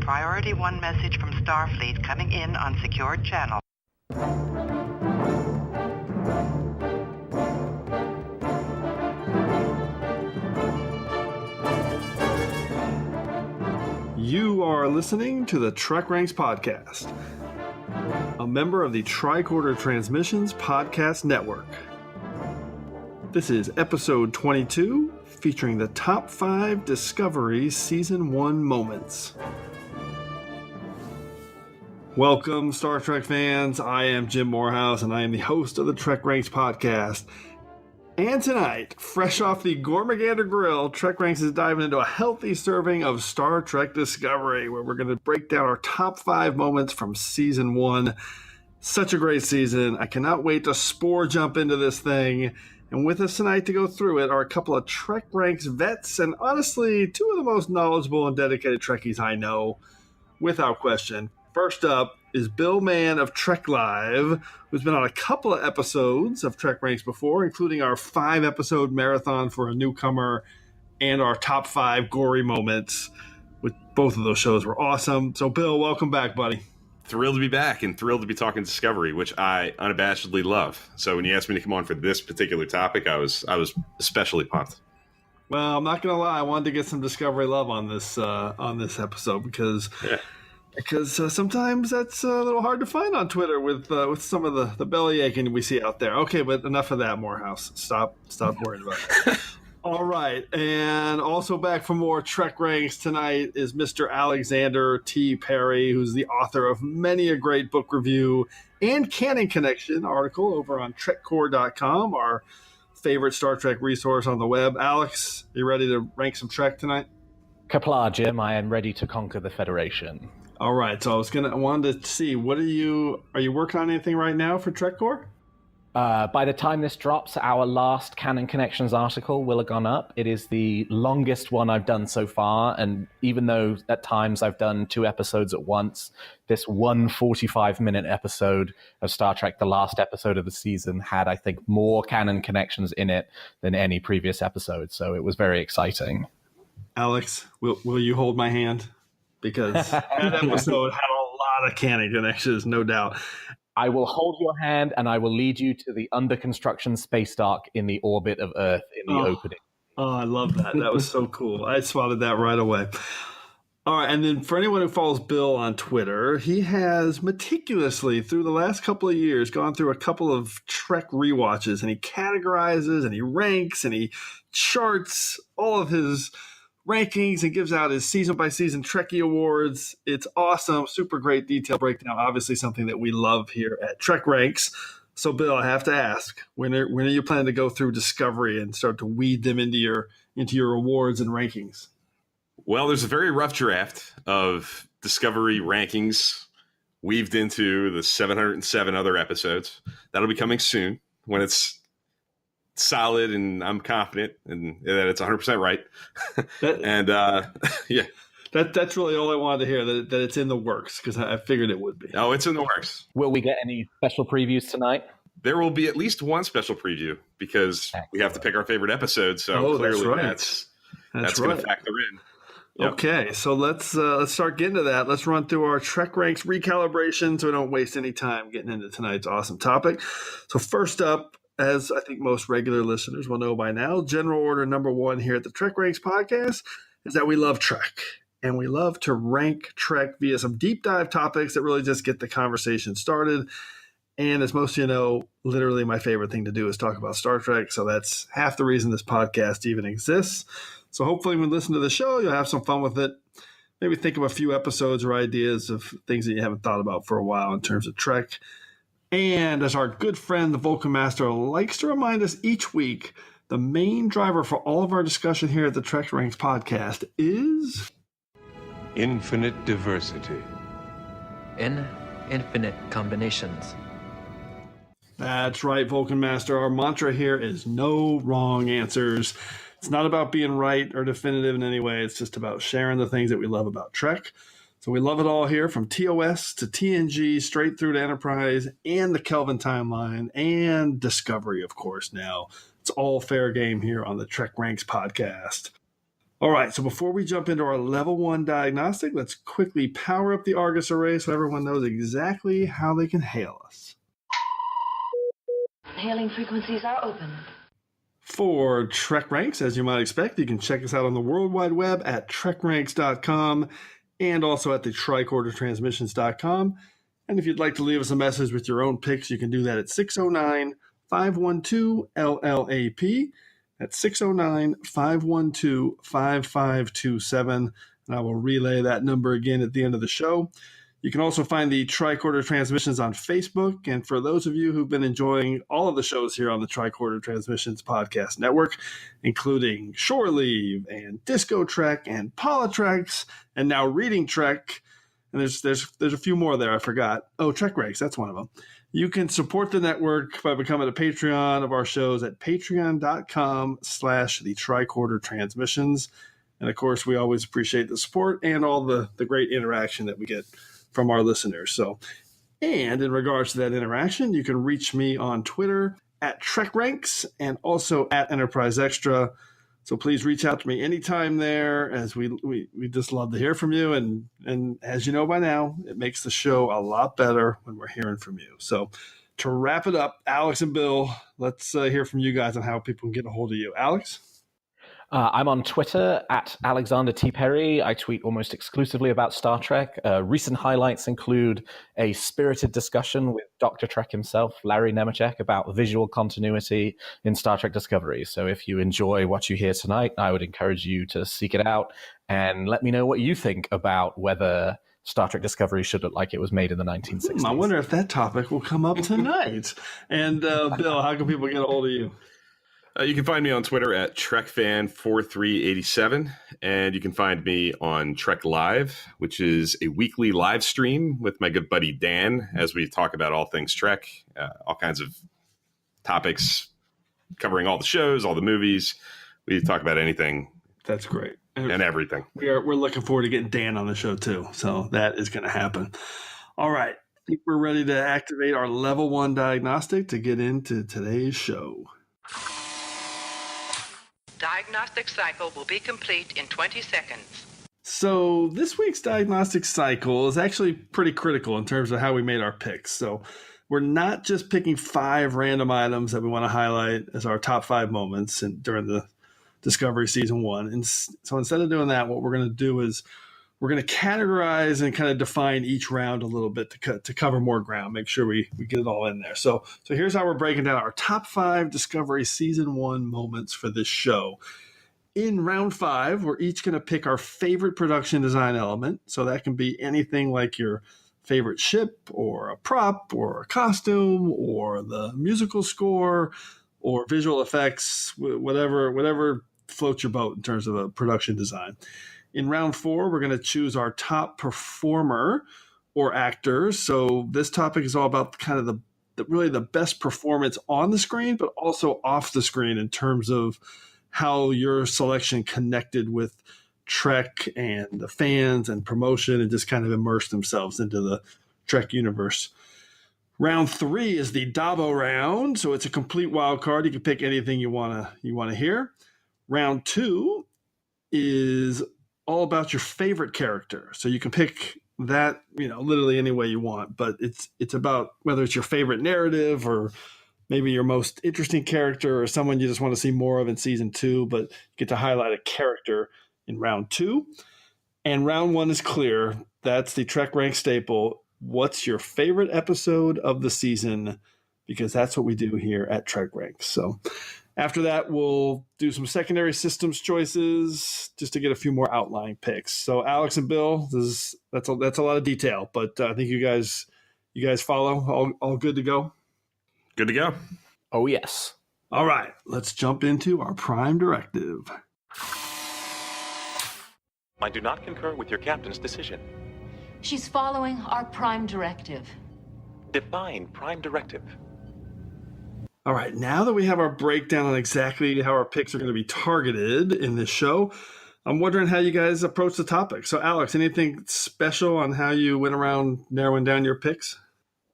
Priority 1 message from Starfleet coming in on secured channel. You are listening to the TrekRanks Podcast, a member of the Tricorder Transmissions Podcast Network. This is episode 22, featuring the top 5 Discovery Season 1 moments. Welcome, Star Trek fans. I am Jim Moorhouse, and I am the host of the TrekRanks Podcast. And tonight, fresh off the Gormagander Grill, TrekRanks is diving into a healthy serving of Star Trek Discovery, where we're going to break down our top 5 moments from Season 1. Such a great season. I cannot wait to spore jump into this thing. And with us tonight to go through it are a couple of TrekRanks vets, and honestly, 2 of the most knowledgeable and dedicated Trekkies I know, without question. First up is Bill Mann of Trek Live, who's been on a couple of episodes of TrekRanks before, including our 5-episode marathon for a newcomer and our top 5 gory moments. With both of those shows were awesome. So, Bill, welcome back, buddy. Thrilled to be back and thrilled to be talking Discovery, which I unabashedly love. So when you asked me to come on for this particular topic, I was especially pumped. Well, I'm not going to lie. I wanted to get some Discovery love on this episode because sometimes that's a little hard to find on Twitter with some of the belly aching we see out there. Okay, but enough of that, Moorhouse. Stop worrying about it. All right, and also back for more Trek Ranks tonight is Mr. Alexander T. Perry, who's the author of many a great book review and Canon Connection article over on Tricorder.com, our favorite Star Trek resource on the web. Alex, you ready to rank some Trek tonight? Kapla, Jim. I am ready to conquer the Federation. All right, so I wanted to see, are you working on anything right now for TrekCore? By the time this drops, our last Canon Connections article will have gone up. It is the longest one I've done so far, and even though at times I've done 2 episodes at once, this 45-minute episode of Star Trek, the last episode of the season, had, I think, more Canon Connections in it than any previous episode, so it was very exciting. Alex, will you hold my hand? Because that episode had a lot of Canon Connections, no doubt. I will hold your hand, and I will lead you to the under-construction space dock in the orbit of Earth in the opening. Oh, I love that. That was so cool. I spotted that right away. All right, and then for anyone who follows Bill on Twitter, he has meticulously, through the last couple of years, gone through a couple of Trek rewatches, and he categorizes, and he ranks, and he charts all of his rankings and gives out his season-by-season Trekkie awards. It's awesome, super great detail breakdown, obviously something that we love here at Trek Ranks. So, Bill, I have to ask, when are you planning to go through Discovery and start to weed them into your awards and rankings? Well, there's a very rough draft of Discovery rankings weaved into the 707 other episodes. That'll be coming soon when it's solid, and I'm confident and that it's 100% right. Yeah, that's really all I wanted to hear, that it's in the works, because I figured it would be. Oh, it's in the works. Will we get any special previews tonight? There will be at least one special preview, because we have to pick our favorite episode. So clearly that's going to factor in. Yep. Okay, so let's start getting to that. Let's run through our Trek Ranks recalibration so we don't waste any time getting into tonight's awesome topic. So first up, as I think most regular listeners will know by now, general order number 1 here at the TrekRanks Podcast is that we love Trek. And we love to rank Trek via some deep dive topics that really just get the conversation started. And as most of you know, literally my favorite thing to do is talk about Star Trek. So that's half the reason this podcast even exists. So hopefully when you listen to the show, you'll have some fun with it. Maybe think of a few episodes or ideas of things that you haven't thought about for a while in terms of Trek. And as our good friend, the Vulcan Master, likes to remind us each week, the main driver for all of our discussion here at the TrekRanks Podcast is infinite diversity. In infinite combinations. That's right, Vulcan Master. Our mantra here is no wrong answers. It's not about being right or definitive in any way. It's just about sharing the things that we love about Trek. So we love it all here, from TOS to TNG, straight through to Enterprise and the Kelvin timeline and Discovery, of course, now. It's all fair game here on the TrekRanks Podcast. All right, so before we jump into our Level 1 Diagnostic, let's quickly power up the Argus array so everyone knows exactly how they can hail us. Hailing frequencies are open. For TrekRanks, as you might expect, you can check us out on the World Wide Web at TrekRanks.com and also at the TricorderTransmissions.com. And if you'd like to leave us a message with your own picks, you can do that at 609-512-LLAP. That's 609-512-5527. And I will relay that number again at the end of the show. You can also find the Tricorder Transmissions on Facebook. And for those of you who've been enjoying all of the shows here on the Tricorder Transmissions Podcast Network, including Shore Leave and Disco Trek and Politreks and now Reading Trek, and there's a few more there I forgot. Oh, TrekRanks, that's one of them. You can support the network by becoming a Patreon of our shows at patreon.com/the Tricorder Transmissions. And of course, we always appreciate the support and all the great interaction that we get from our listeners. So, and in regards to that interaction, you can reach me on Twitter at TrekRanks and also at Enterprise Extra. So please reach out to me anytime there, as we just love to hear from you. And as you know by now, it makes the show a lot better when we're hearing from you. So to wrap it up, Alex and Bill, let's hear from you guys on how people can get a hold of you. Alex? I'm on Twitter at Alexander T. Perry. I tweet almost exclusively about Star Trek. Recent highlights include a spirited discussion with Dr. Trek himself, Larry Nemeczek, about visual continuity in Star Trek Discovery. So if you enjoy what you hear tonight, I would encourage you to seek it out and let me know what you think about whether Star Trek Discovery should look like it was made in the 1960s. I wonder if that topic will come up tonight. And Bill, how can people get a hold of you? You can find me on Twitter at TrekFan4387, and you can find me on Trek Live, which is a weekly live stream with my good buddy Dan as we talk about all things Trek, all kinds of topics, covering all the shows, all the movies. We talk about anything. That's great. And everything. We're looking forward to getting Dan on the show too, so that is going to happen. All right, I think we're ready to activate our Level 1 Diagnostic to get into today's show. Diagnostic cycle will be complete in 20 seconds. So this week's diagnostic cycle is actually pretty critical in terms of how we made our picks. So we're not just picking 5 random items that we want to highlight as our top 5 moments during the Discovery Season 1. And so instead of doing that, what we're going to do is we're going to categorize and kind of define each round a little bit to cover more ground, make sure we get it all in there. So here's how we're breaking down our top 5 Discovery Season 1 moments for this show. In round 5, we're each going to pick our favorite production design element. So that can be anything like your favorite ship or a prop or a costume or the musical score or visual effects, whatever floats your boat in terms of a production design. In round 4, we're going to choose our top performer or actor. So this topic is all about kind of the best performance on the screen, but also off the screen in terms of how your selection connected with Trek and the fans and promotion and just kind of immersed themselves into the Trek universe. Round 3 is the Dabo Round. So it's a complete wild card. You can pick anything you want to hear. Round 2 is all about your favorite character. So you can pick that, literally any way you want, but it's about whether it's your favorite narrative or maybe your most interesting character or someone you just want to see more of in season 2, but you get to highlight a character in round 2. And round 1 is clear. That's the TrekRanks staple. What's your favorite episode of the season? Because that's what we do here at TrekRanks. So after that, we'll do some secondary systems choices just to get a few more outlying picks. So Alex and Bill, that's a lot of detail, but I think you guys follow. All good to go? Good to go. Oh, yes. All right, let's jump into our prime directive. I do not concur with your captain's decision. She's following our prime directive. Define prime directive. All right, now that we have our breakdown on exactly how our picks are going to be targeted in this show, I'm wondering how you guys approach the topic. So, Alex, anything special on how you went around narrowing down your picks?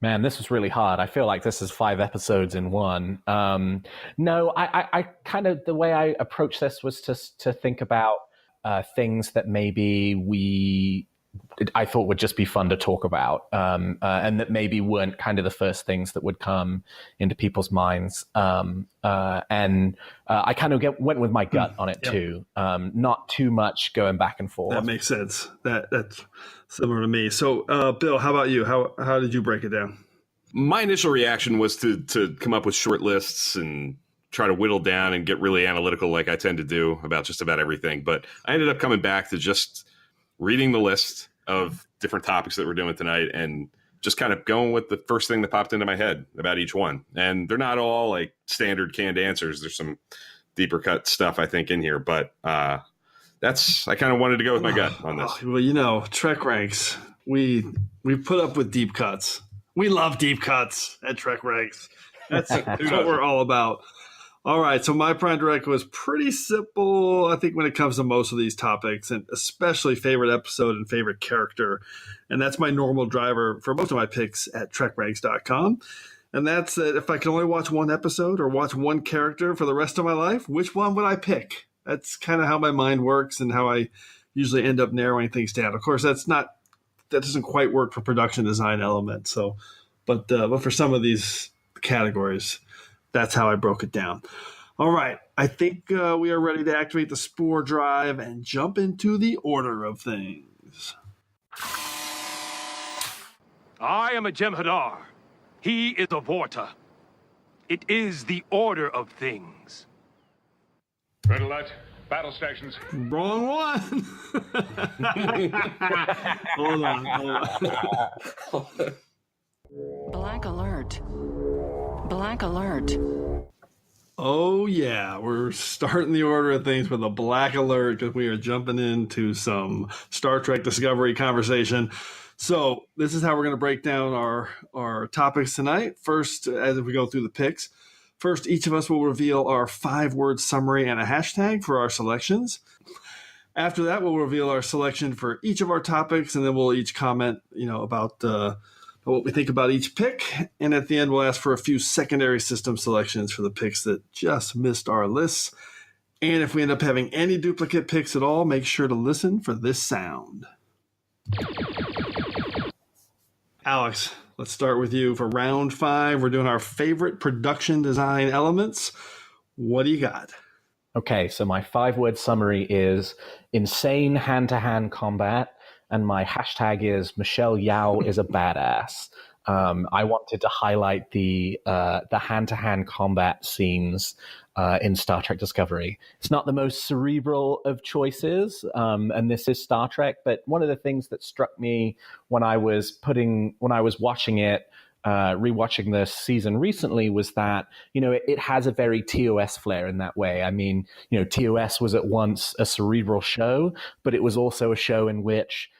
Man, this was really hard. I feel like this is 5 episodes in one. No, I kind of, the way I approached this was to think about things that maybe I thought would just be fun to talk about, and that maybe weren't kind of the first things that would come into people's minds. And I kind of went with my gut on it too. Not too much going back and forth. That makes sense. That's similar to me. So, Bill, how about you? How did you break it down? My initial reaction was to come up with short lists and try to whittle down and get really analytical like I tend to do about just about everything. But I ended up coming back to just reading the list of different topics that we're doing tonight and just kind of going with the first thing that popped into my head about each one. And they're not all like standard canned answers. There's some deeper cut stuff, I think, in here. But I kind of wanted to go with my gut on this. Well, Trek Ranks, we put up with deep cuts. We love deep cuts at Trek Ranks. That's what we're all about. All right, so my prime directive was pretty simple, I think, when it comes to most of these topics, and especially favorite episode and favorite character. And that's my normal driver for most of my picks at TrekRanks.com. And that's that if I can only watch one episode or watch one character for the rest of my life, which one would I pick? That's kind of how my mind works and how I usually end up narrowing things down. Of course, that doesn't quite work for production design elements. So, but for some of these categories, that's how I broke it down. All right. I think we are ready to activate the spore drive and jump into the order of things. I am a Jem'Hadar. He is a Vorta. It is the order of things. Red alert. Battle stations. Wrong one. Hold on. Black alert. Black alert. Oh, yeah. We're starting the order of things with a black alert because we are jumping into some Star Trek Discovery conversation. So this is how we're going to break down our topics tonight. First, as we go through the picks, first, each of us will reveal our 5-word summary and a hashtag for our selections. After that, we'll reveal our selection for each of our topics, and then we'll each comment, about what we think about each pick. And at the end, we'll ask for a few secondary system selections for the picks that just missed our lists. And if we end up having any duplicate picks at all, make sure to listen for this sound. Alex, let's start with you for round 5. We're doing our favorite production design elements. What do you got? Okay, so my 5-word summary is insane hand-to-hand combat, and my hashtag is Michelle Yao is a badass. I wanted to highlight the hand-to-hand combat scenes in Star Trek Discovery. It's not the most cerebral of choices, and this is Star Trek, but one of the things that struck me when I was watching it, rewatching this season recently, was that, it has a very TOS flair in that way. I mean, TOS was at once a cerebral show, but it was also a show in which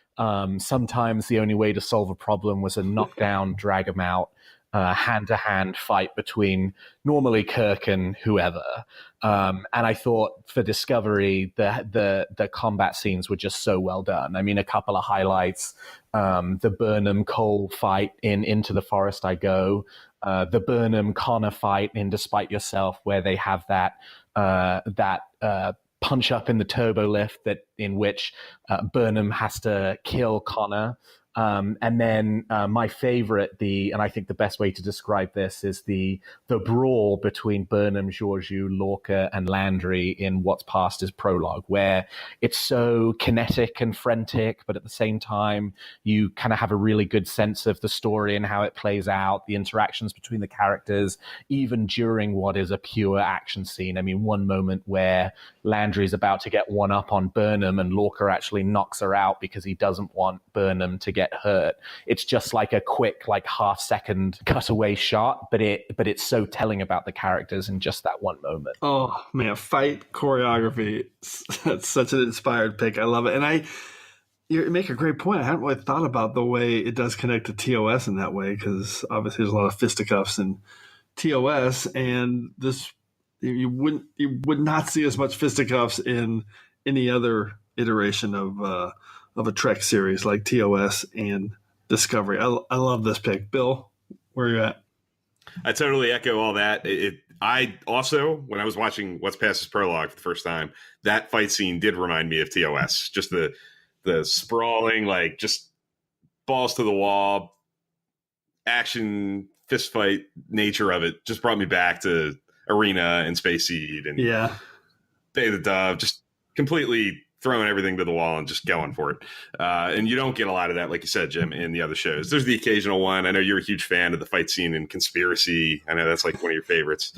sometimes the only way to solve a problem was a knockdown, drag 'em out, hand-to-hand fight between normally Kirk and whoever. And I thought for Discovery, the combat scenes were just so well done. I mean, a couple of highlights, the Burnham-Cole fight in Into the Forest I Go, the Burnham-Connor fight in Despite Yourself, where they have that punch up in the turbo lift in which Burnham has to kill Connor. And then my favorite, and I think the best way to describe this is the brawl between Burnham, Georgiou, Lorca, and Landry in what's past as prologue, where it's so kinetic and frantic, but at the same time, you kind of have a really good sense of the story and how it plays out, the interactions between the characters, even during what is a pure action scene. I mean, one moment where Landry's about to get one up on Burnham and Lorca actually knocks her out because he doesn't want Burnham to get hurt. It's just like a quick, half-second cutaway shot, but it's so telling about the characters in just that one moment. Oh man, fight choreography. That's such an inspired pick. I love it. And you make a great point. I hadn't really thought about the way it does connect to TOS in that way, because obviously there's a lot of fisticuffs in TOS, and this you would not see as much fisticuffs in any other iteration of a Trek series like TOS and Discovery. I love this pick. Bill, where are you at? I totally echo all that. I also, when I was watching What's Past His Prologue for the first time, that fight scene did remind me of TOS. Just the sprawling, like just balls to the wall, action, fist fight nature of it just brought me back to Arena and Space Seed and Day of the Dove, just completely throwing everything to the wall and just going for it. And you don't get a lot of that, like you said, Jim, in the other shows. There's the occasional one. I know you're a huge fan of the fight scene in Conspiracy. I know that's like one of your favorites.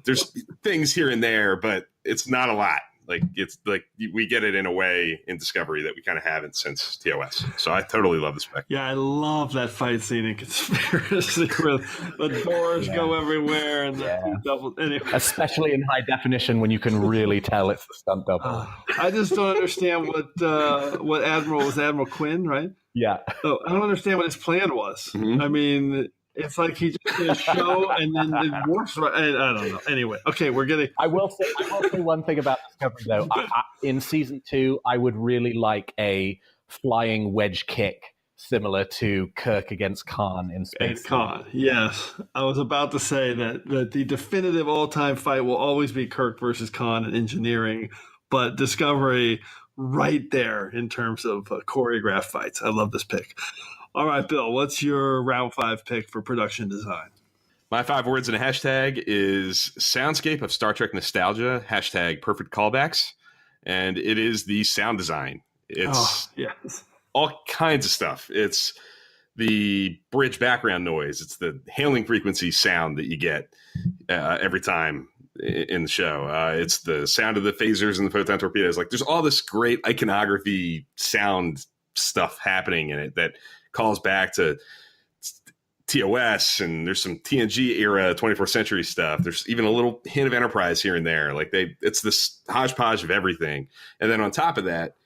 There's things here and there, but it's not a lot. Like it's like we get it in a way in Discovery that we kind of haven't since TOS. So I totally love this pick. Yeah, I love that fight scene in Conspiracy where the doors go everywhere and the double. Anyway. Especially in high definition when you can really tell it's the stunt double. I just don't understand what Admiral was. Admiral Quinn, right? Yeah. So I don't understand what his plan was. Mm-hmm. I mean. It's like he just did a show and then it works. Right. I don't know. Anyway, okay, we're getting. I will say one thing about Discovery though. In season 2, I would really like a flying wedge kick similar to Kirk against Khan in Space. Khan, yes. I was about to say that the definitive all-time fight will always be Kirk versus Khan in engineering, but Discovery right there in terms of choreographed fights. I love this pick. All right, Bill, what's your round 5 pick for production design? My 5 words in a hashtag is soundscape of Star Trek nostalgia, hashtag perfect callbacks. And it is the sound design. It's all kinds of stuff. It's the bridge background noise. It's the hailing frequency sound that you get every time in the show. It's the sound of the phasers and the photon torpedoes. Like there's all this great iconography sound stuff happening in it that calls back to TOS, and there's some TNG era 24th century stuff. There's even a little hint of Enterprise here and there. Like it's this hodgepodge of everything. And then on top of that,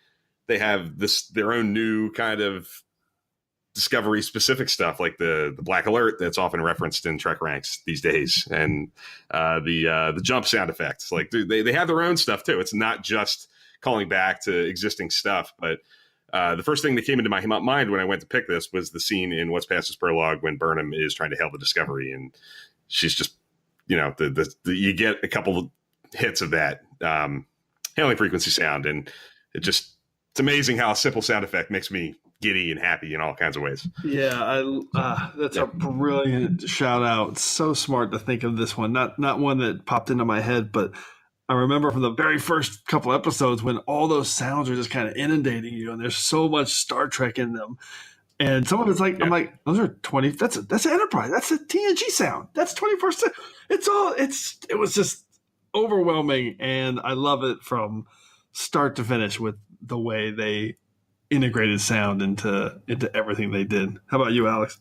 they have their own new kind of Discovery specific stuff, like the Black Alert that's often referenced in TrekRanks these days, and the jump sound effects. Like they have their own stuff too. It's not just calling back to existing stuff, but the first thing that came into my mind when I went to pick this was the scene in What's Past His Prologue when Burnham is trying to hail the Discovery, and she's just, you get a couple of hits of that hailing frequency sound, and it's amazing how a simple sound effect makes me giddy and happy in all kinds of ways. Yeah, that's a brilliant shout out. So smart to think of this one, not one that popped into my head, but I remember from the very first couple episodes when all those sounds are just kind of inundating you, and there's so much Star Trek in them. And some of it's like, I'm like, those are 20. That's Enterprise. That's a TNG sound. That's 21st. It was just overwhelming, and I love it from start to finish with the way they integrated sound into everything they did. How about you, Alex?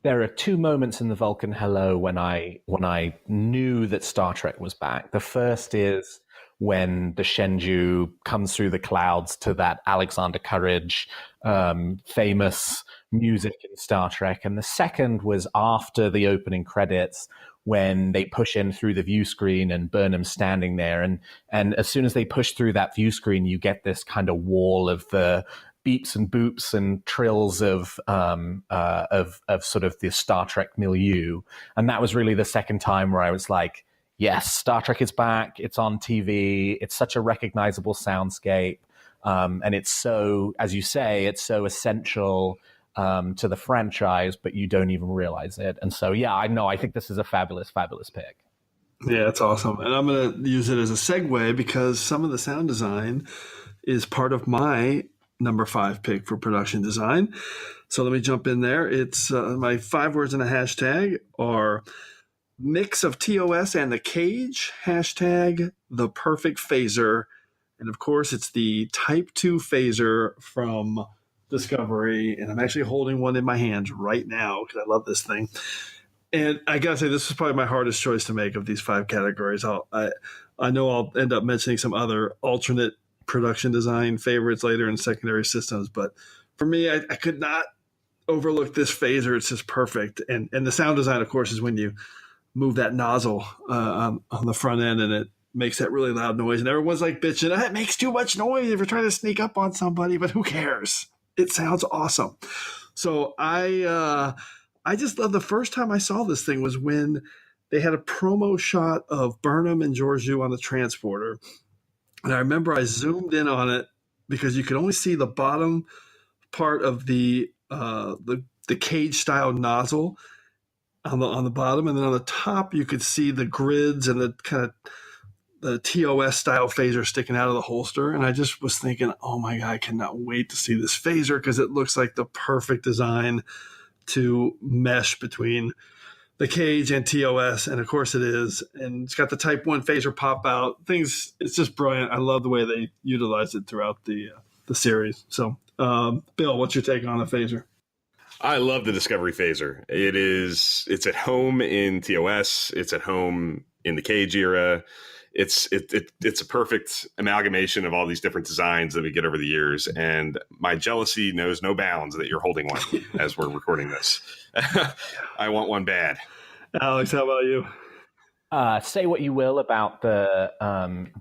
There are 2 moments in the Vulcan Hello when I knew that Star Trek was back. The first is when the Shenzhou comes through the clouds to that Alexander Courage famous music in Star Trek. And the second was after the opening credits when they push in through the view screen and Burnham's standing there. And as soon as they push through that view screen, you get this kind of wall of the beeps and boops and trills of sort of the Star Trek milieu. And that was really the second time where I was like, yes, Star Trek is back. It's on TV. It's such a recognizable soundscape. And it's so, as you say, it's so essential to the franchise, but you don't even realize it. And so, yeah, I think this is a fabulous, fabulous pick. Yeah, it's awesome. And I'm going to use it as a segue because some of the sound design is part of my number 5 pick for production design. So let me jump in there. It's my 5 words in a hashtag are mix of TOS and the cage, hashtag the perfect phaser. And of course, it's the Type 2 phaser from Discovery. And I'm actually holding one in my hands right now because I love this thing. And I got to say, this is probably my hardest choice to make of these 5 categories. I know I'll end up mentioning some other alternate production design favorites later in secondary systems, but for me, I could not overlook this phaser. It's just perfect. And the sound design, of course, is when you move that nozzle on the front end and it makes that really loud noise. And everyone's like bitching, it makes too much noise if you're trying to sneak up on somebody, but who cares? It sounds awesome. So I just love the first time I saw this thing was when they had a promo shot of Burnham and Georgiou on the transporter. And I remember I zoomed in on it because you could only see the bottom part of the cage-style nozzle on the bottom, and then on the top you could see the grids and the kind of the TOS style phaser sticking out of the holster. And I just was thinking, oh my God, I cannot wait to see this phaser because it looks like the perfect design to mesh between the cage and TOS. And of course it is. And it's got the Type 1 phaser pop out. It's just brilliant. I love the way they utilize it throughout the series. So, Bill, what's your take on the phaser? I love the Discovery phaser. It's at home in TOS. It's at home in the cage era. It's a perfect amalgamation of all these different designs that we get over the years. And my jealousy knows no bounds that you're holding one as we're recording this. I want one bad. Alex, how about you? Say what you will about the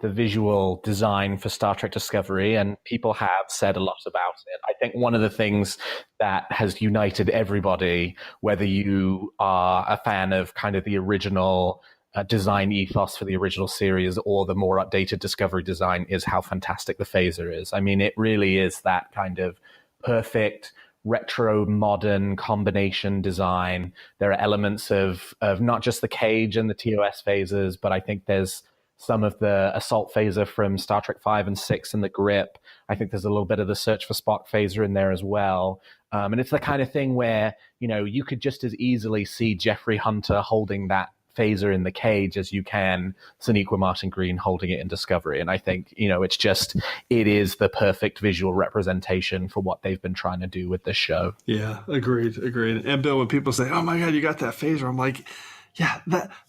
visual design for Star Trek Discovery, and people have said a lot about it. I think one of the things that has united everybody, whether you are a fan of kind of the original design ethos for the original series or the more updated Discovery design, is how fantastic the phaser is. I mean, it really is that kind of perfect retro modern combination design. There are elements of not just the cage and the TOS phasers, but I think there's some of the assault phaser from Star Trek 5 and 6 and the grip. I think there's a little bit of the Search for Spock phaser in there as well. And it's the kind of thing where, you could just as easily see Jeffrey Hunter holding that phaser in the cage as you can Sonequa Martin Green holding it in Discovery. And I think, it is the perfect visual representation for what they've been trying to do with this show. Yeah, agreed. And Bill, when people say, oh my God, you got that phaser, I'm like, yeah,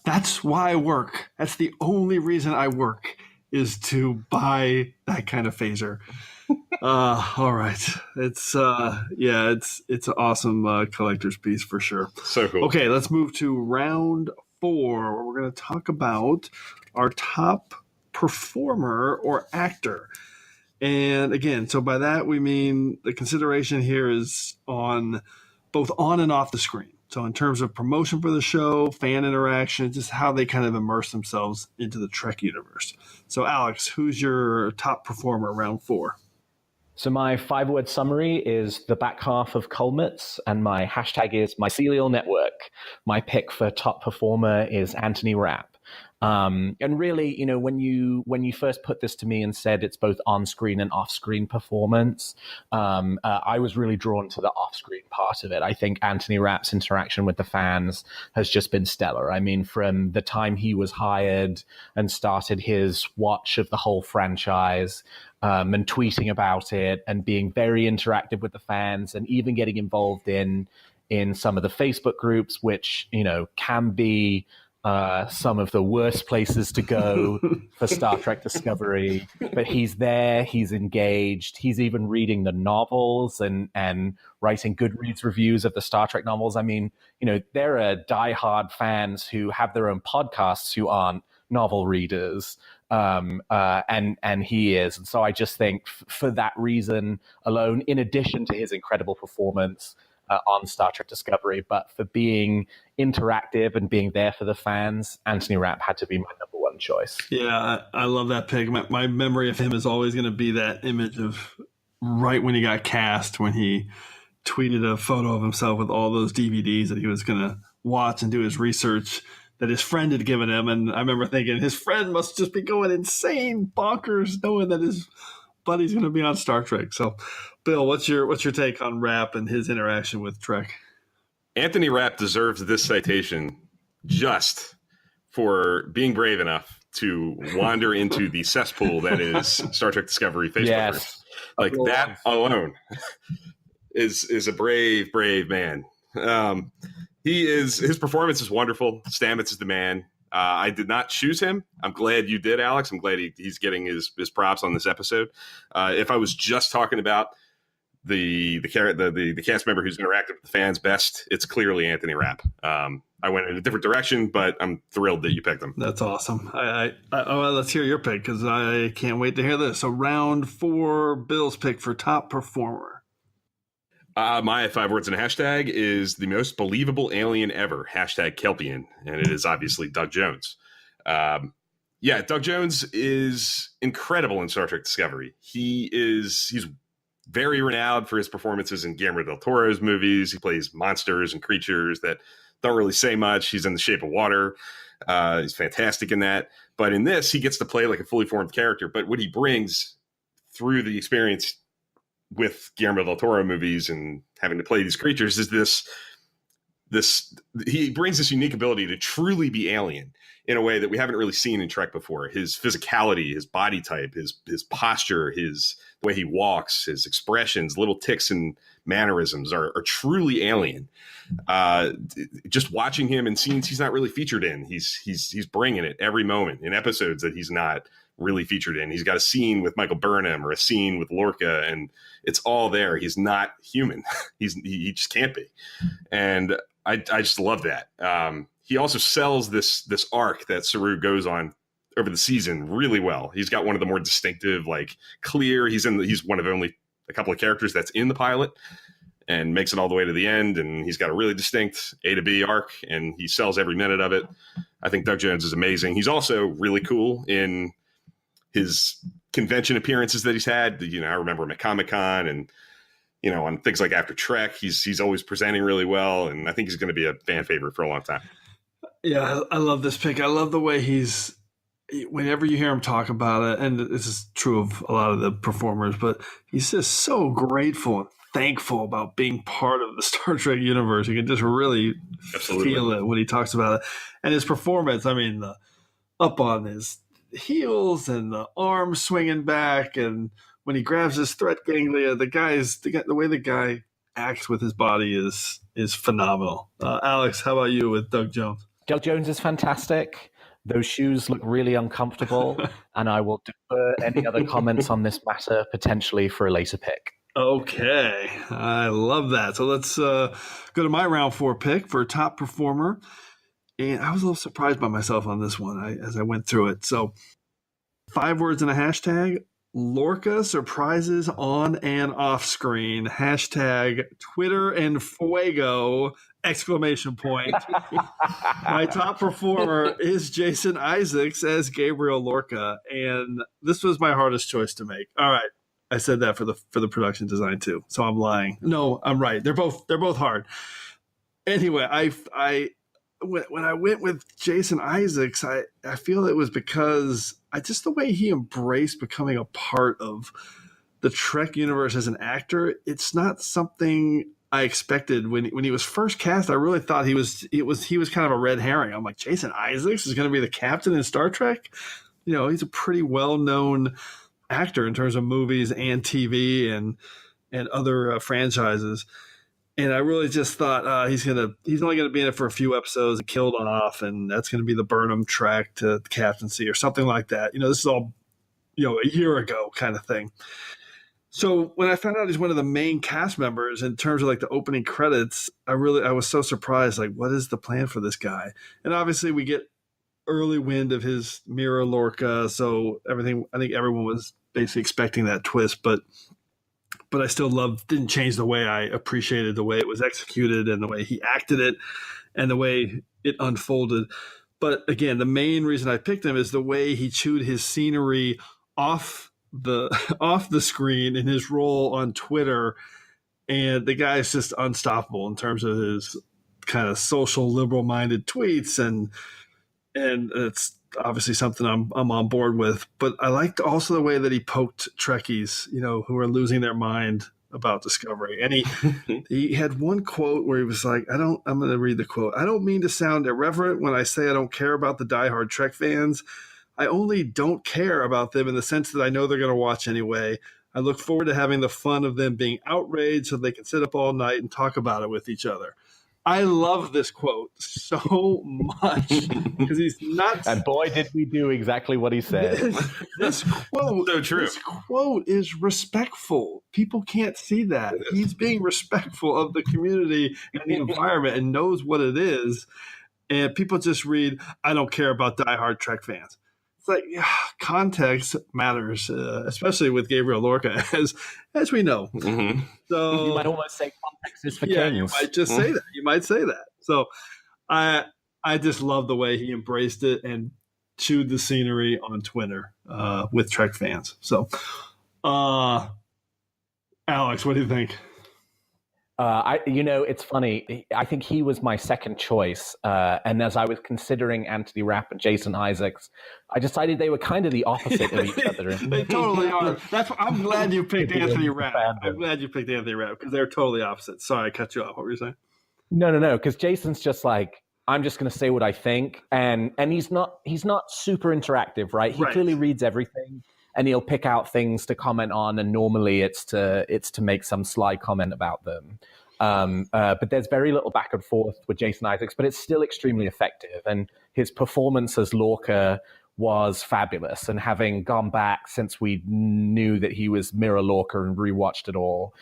that's why I work. That's the only reason I work, is to buy that kind of phaser. All right. It's an awesome collector's piece for sure. So cool. Okay, let's move to round 4, where we're going to talk about our top performer or actor. And again, so by that we mean the consideration here is on both on and off the screen. So in terms of promotion for the show, fan interaction, just how they kind of immerse themselves into the Trek universe. So Alex, who's your top performer round 4? So my 5-word summary is the back half of Colmets, and my hashtag is mycelial network. My pick for top performer is Anthony Rapp. And really, when you first put this to me and said it's both on-screen and off-screen performance, I was really drawn to the off-screen part of it. I think Anthony Rapp's interaction with the fans has just been stellar. I mean, from the time he was hired and started his watch of the whole franchise, and tweeting about it and being very interactive with the fans, and even getting involved in some of the Facebook groups, which, can be some of the worst places to go for Star Trek Discovery. But he's there, he's engaged, he's even reading the novels and writing Goodreads reviews of the Star Trek novels. I mean, there are diehard fans who have their own podcasts who aren't novel readers. And he is. And so I just think for that reason alone, in addition to his incredible performance on Star Trek Discovery, but for being interactive and being there for the fans, Anthony Rapp had to be my number one choice. Yeah, I love that pick. My memory of him is always going to be that image of right when he got cast, when he tweeted a photo of himself with all those DVDs that he was going to watch and do his research that his friend had given him. And I remember thinking his friend must just be going insane, bonkers, knowing that his buddy's going to be on Star Trek. So, Bill, what's your take on Rapp and his interaction with Trek? Anthony Rapp deserves this citation just for being brave enough to wander into the cesspool that is Star Trek Discovery Facebook. Yes. Like that alone is a brave man. His performance is wonderful. Stamets is the man. I did not choose him. I'm glad you did, Alex. I'm glad he's getting his props on this episode. If I was just talking about the cast member who's interacted with the fans best, it's clearly Anthony Rapp. I went in a different direction, but I'm thrilled that you picked him. That's awesome. Let's hear your pick, because I can't wait to hear this. So round 4, Bill's pick for top performer. My 5 words in a hashtag is the most believable alien ever, hashtag Kelpian. And it is obviously Doug Jones. Doug Jones is incredible in Star Trek Discovery. He's very renowned for his performances in Guillermo del Toro's movies. He plays monsters and creatures that don't really say much. He's in The Shape of Water. He's fantastic in that. But in this, he gets to play like a fully formed character. But what he brings through the experience with Guillermo del Toro movies and having to play these creatures is this he brings this unique ability to truly be alien in a way that we haven't really seen in Trek before. His physicality, his body type, his posture, the way he walks, his expressions, little tics and mannerisms are truly alien. Just watching him in scenes he's not really featured in, he's bringing it every moment in episodes that he's not really featured in. He's got a scene with Michael Burnham or a scene with Lorca, and it's all there. He's not human. He just can't be. And I just love that. He also sells this arc that Saru goes on over the season really well. He's got one of the more distinctive, like clear. He's one of only a couple of characters that's in the pilot and makes it all the way to the end. And he's got a really distinct A to B arc, and he sells every minute of it. I think Doug Jones is amazing. He's also really cool in his convention appearances that he's had. I remember him at Comic-Con and, on things like After Trek, he's always presenting really well. And I think he's going to be a fan favorite for a long time. Yeah, I love this pick. I love the way whenever you hear him talk about it, and this is true of a lot of the performers, but he's just so grateful and thankful about being part of the Star Trek universe. You can just really feel it when he talks about it. And his performance, the up on his heels and the arm swinging back, and when he grabs his threat ganglia, the way the guy acts with his body is phenomenal. Alex, how about you with Doug Jones? Doug Jones is fantastic. Those shoes look really uncomfortable, and I will defer any other comments on this matter potentially for a later pick. Okay, I love that. So let's go to my round 4 pick for top performer. And I was a little surprised by myself on this one as I went through it. So 5 words in a hashtag: Lorca surprises on and off screen. Hashtag Twitter and Fuego! Exclamation point. My top performer is Jason Isaacs as Gabriel Lorca, and this was my hardest choice to make. All right, I said that for the production design too, so I'm lying. No, I'm right. They're both hard. Anyway, when I went with Jason Isaacs, I feel it was because just the way he embraced becoming a part of the Trek universe as an actor. It's not something I expected when he was first cast. I really thought he was kind of a red herring. I'm like, Jason Isaacs is going to be the captain in Star Trek. He's a pretty well-known actor in terms of movies and TV and other franchises. And I really just thought he's only going to be in it for a few episodes and killed off, and that's going to be the Burnham track to the captaincy or something like that. This is all a year ago kind of thing. So when I found out he's one of the main cast members in terms of like the opening credits, I was so surprised. Like, what is the plan for this guy? And obviously we get early wind of his Mirror Lorca. So I think everyone was basically expecting that twist, but I still didn't change the way I appreciated the way it was executed and the way he acted it and the way it unfolded. But again, the main reason I picked him is the way he chewed his scenery off the screen in his role on Twitter. And the guy is just unstoppable in terms of his kind of social liberal minded tweets. And it's obviously something I'm on board with, but I liked also the way that he poked Trekkies, who are losing their mind about Discovery. And he had one quote where he was like, I'm going to read the quote. "I don't mean to sound irreverent when I say I don't care about the diehard Trek fans. I only don't care about them in the sense that I know they're going to watch anyway. I look forward to having the fun of them being outraged so they can sit up all night and talk about it with each other." I love this quote so much because he's nuts. And boy, did we do exactly what he said. This quote, so true. This quote is respectful. People can't see that. He's being respectful of the community and the environment and knows what it is. And people just read, "I don't care about diehard Trek fans." it's like context matters, especially with Gabriel Lorca, as we know. Mm-hmm. So you might almost say context is for yeah, kings. you might just say that. You might say that. So I just love the way he embraced it and chewed the scenery on Twitter with Trek fans. So, Alex, what do you think? It's funny. I think he was my second choice. And as I was considering Anthony Rapp and Jason Isaacs, I decided they were kind of the opposite of each other. They totally are. I'm glad you picked Anthony Rapp. I'm glad you picked Anthony Rapp because they're totally opposite. Sorry, I cut you off. What were you saying? No. Because Jason's just like, I'm just going to say what I think. And he's not super interactive, right? He clearly reads everything. And he'll pick out things to comment on, and normally it's to make some sly comment about them. But there's very little back and forth with Jason Isaacs, but it's still extremely effective. And his performance as Lorca was fabulous. And having gone back since we knew that he was Mirror Lorca and rewatched it all,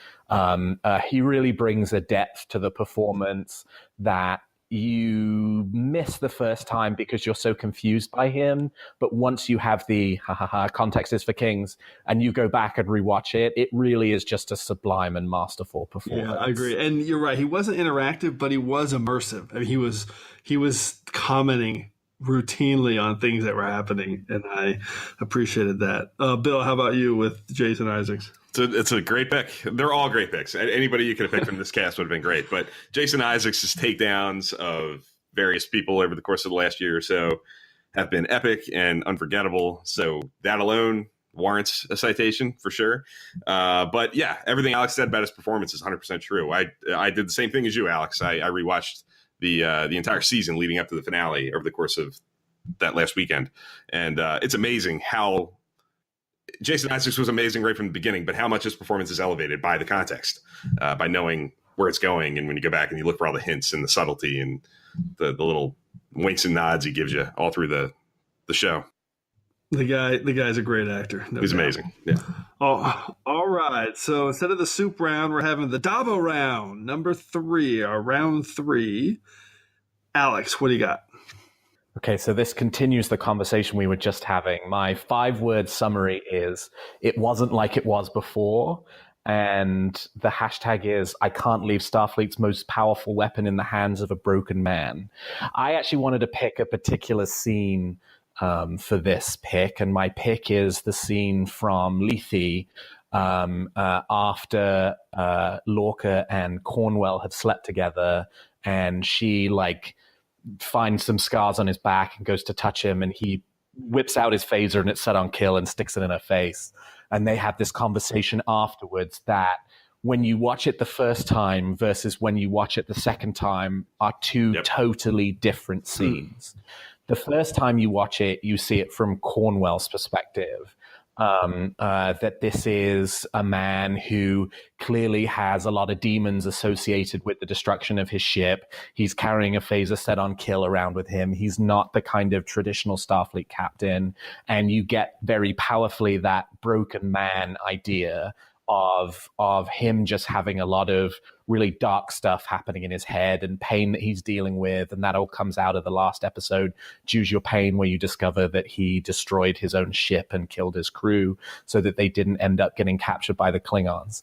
he really brings a depth to the performance that you miss the first time because you're so confused by him. But once you have the context is for kings and you go back and rewatch it, it really is just a sublime and masterful performance. Yeah, I agree. And you're right. He wasn't interactive, but he was immersive. I mean, he was commenting routinely on things that were happening, and I appreciated that. Bill, how about you with Jason Isaacs? It's a great pick. They're all great picks. Anybody you could have picked from this cast would have been great. But Jason Isaacs' takedowns of various people over the course of the last year or so have been epic and unforgettable. So that alone warrants a citation for sure. But yeah, everything Alex said about his performance is 100% true. I did the same thing as you, Alex. I rewatched the entire season leading up to the finale over the course of that last weekend. And it's amazing how Jason Isaacs was amazing right from the beginning, but how much his performance is elevated by the context, by knowing where it's going. And when you go back and you look for all the hints and the subtlety and the little winks and nods he gives you all through the show. The guy's a great actor. He's amazing. Yeah. Oh, all right. So instead of the soup round, we're having the Dabo round, number 3, or round 3. Alex, what do you got? Okay, so this continues the conversation we were just having. My 5-word summary is, it wasn't like it was before. And the hashtag is, I can't leave Starfleet's most powerful weapon in the hands of a broken man. I actually wanted to pick a particular scene for this pick. And my pick is the scene from Lethe after Lorca and Cornwell have slept together. And she finds some scars on his back and goes to touch him, and he whips out his phaser and it's set on kill and sticks it in her face. And they have this conversation afterwards that when you watch it the first time versus when you watch it the second time are two totally different scenes. The first time you watch it, you see it from Cornwell's perspective. That this is a man who clearly has a lot of demons associated with the destruction of his ship. He's carrying a phaser set on kill around with him. He's not the kind of traditional Starfleet captain. And you get very powerfully that broken man idea of him just having a lot of really dark stuff happening in his head and pain that he's dealing with. And that all comes out of the last episode, Choose Your Pain, where you discover that he destroyed his own ship and killed his crew so that they didn't end up getting captured by the Klingons.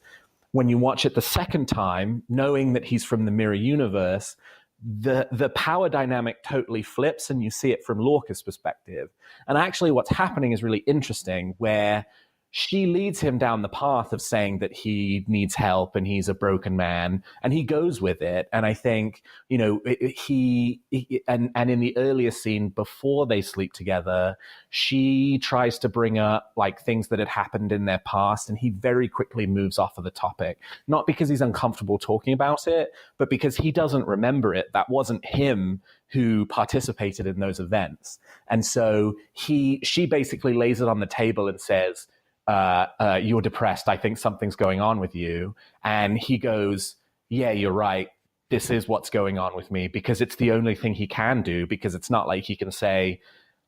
When you watch it the second time, knowing that he's from the mirror universe, the power dynamic totally flips and you see it from Lorca's perspective. And actually what's happening is really interesting, where she leads him down the path of saying that he needs help and he's a broken man, and he goes with it. And I think, he in the earlier scene before they sleep together, she tries to bring up things that had happened in their past, and he very quickly moves off of the topic, not because he's uncomfortable talking about it, but because he doesn't remember it. That wasn't him who participated in those events. And so she basically lays it on the table and says, you're depressed. I think something's going on with you. And he goes, yeah, you're right. This is what's going on with me, because it's the only thing he can do, because it's not like he can say,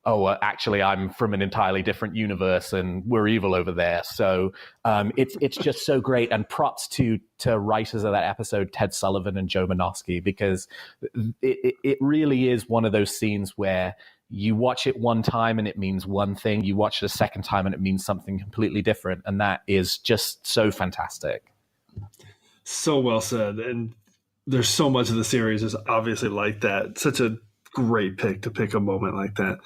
oh, actually, I'm from an entirely different universe and we're evil over there. So it's just so great. And props to writers of that episode, Ted Sullivan and Joe Manosky, because it really is one of those scenes where you watch it one time and it means one thing. You watch it a second time and it means something completely different. And that is just so fantastic. So well said. And there's so much of the series is obviously like that. Such a great pick to pick a moment like that.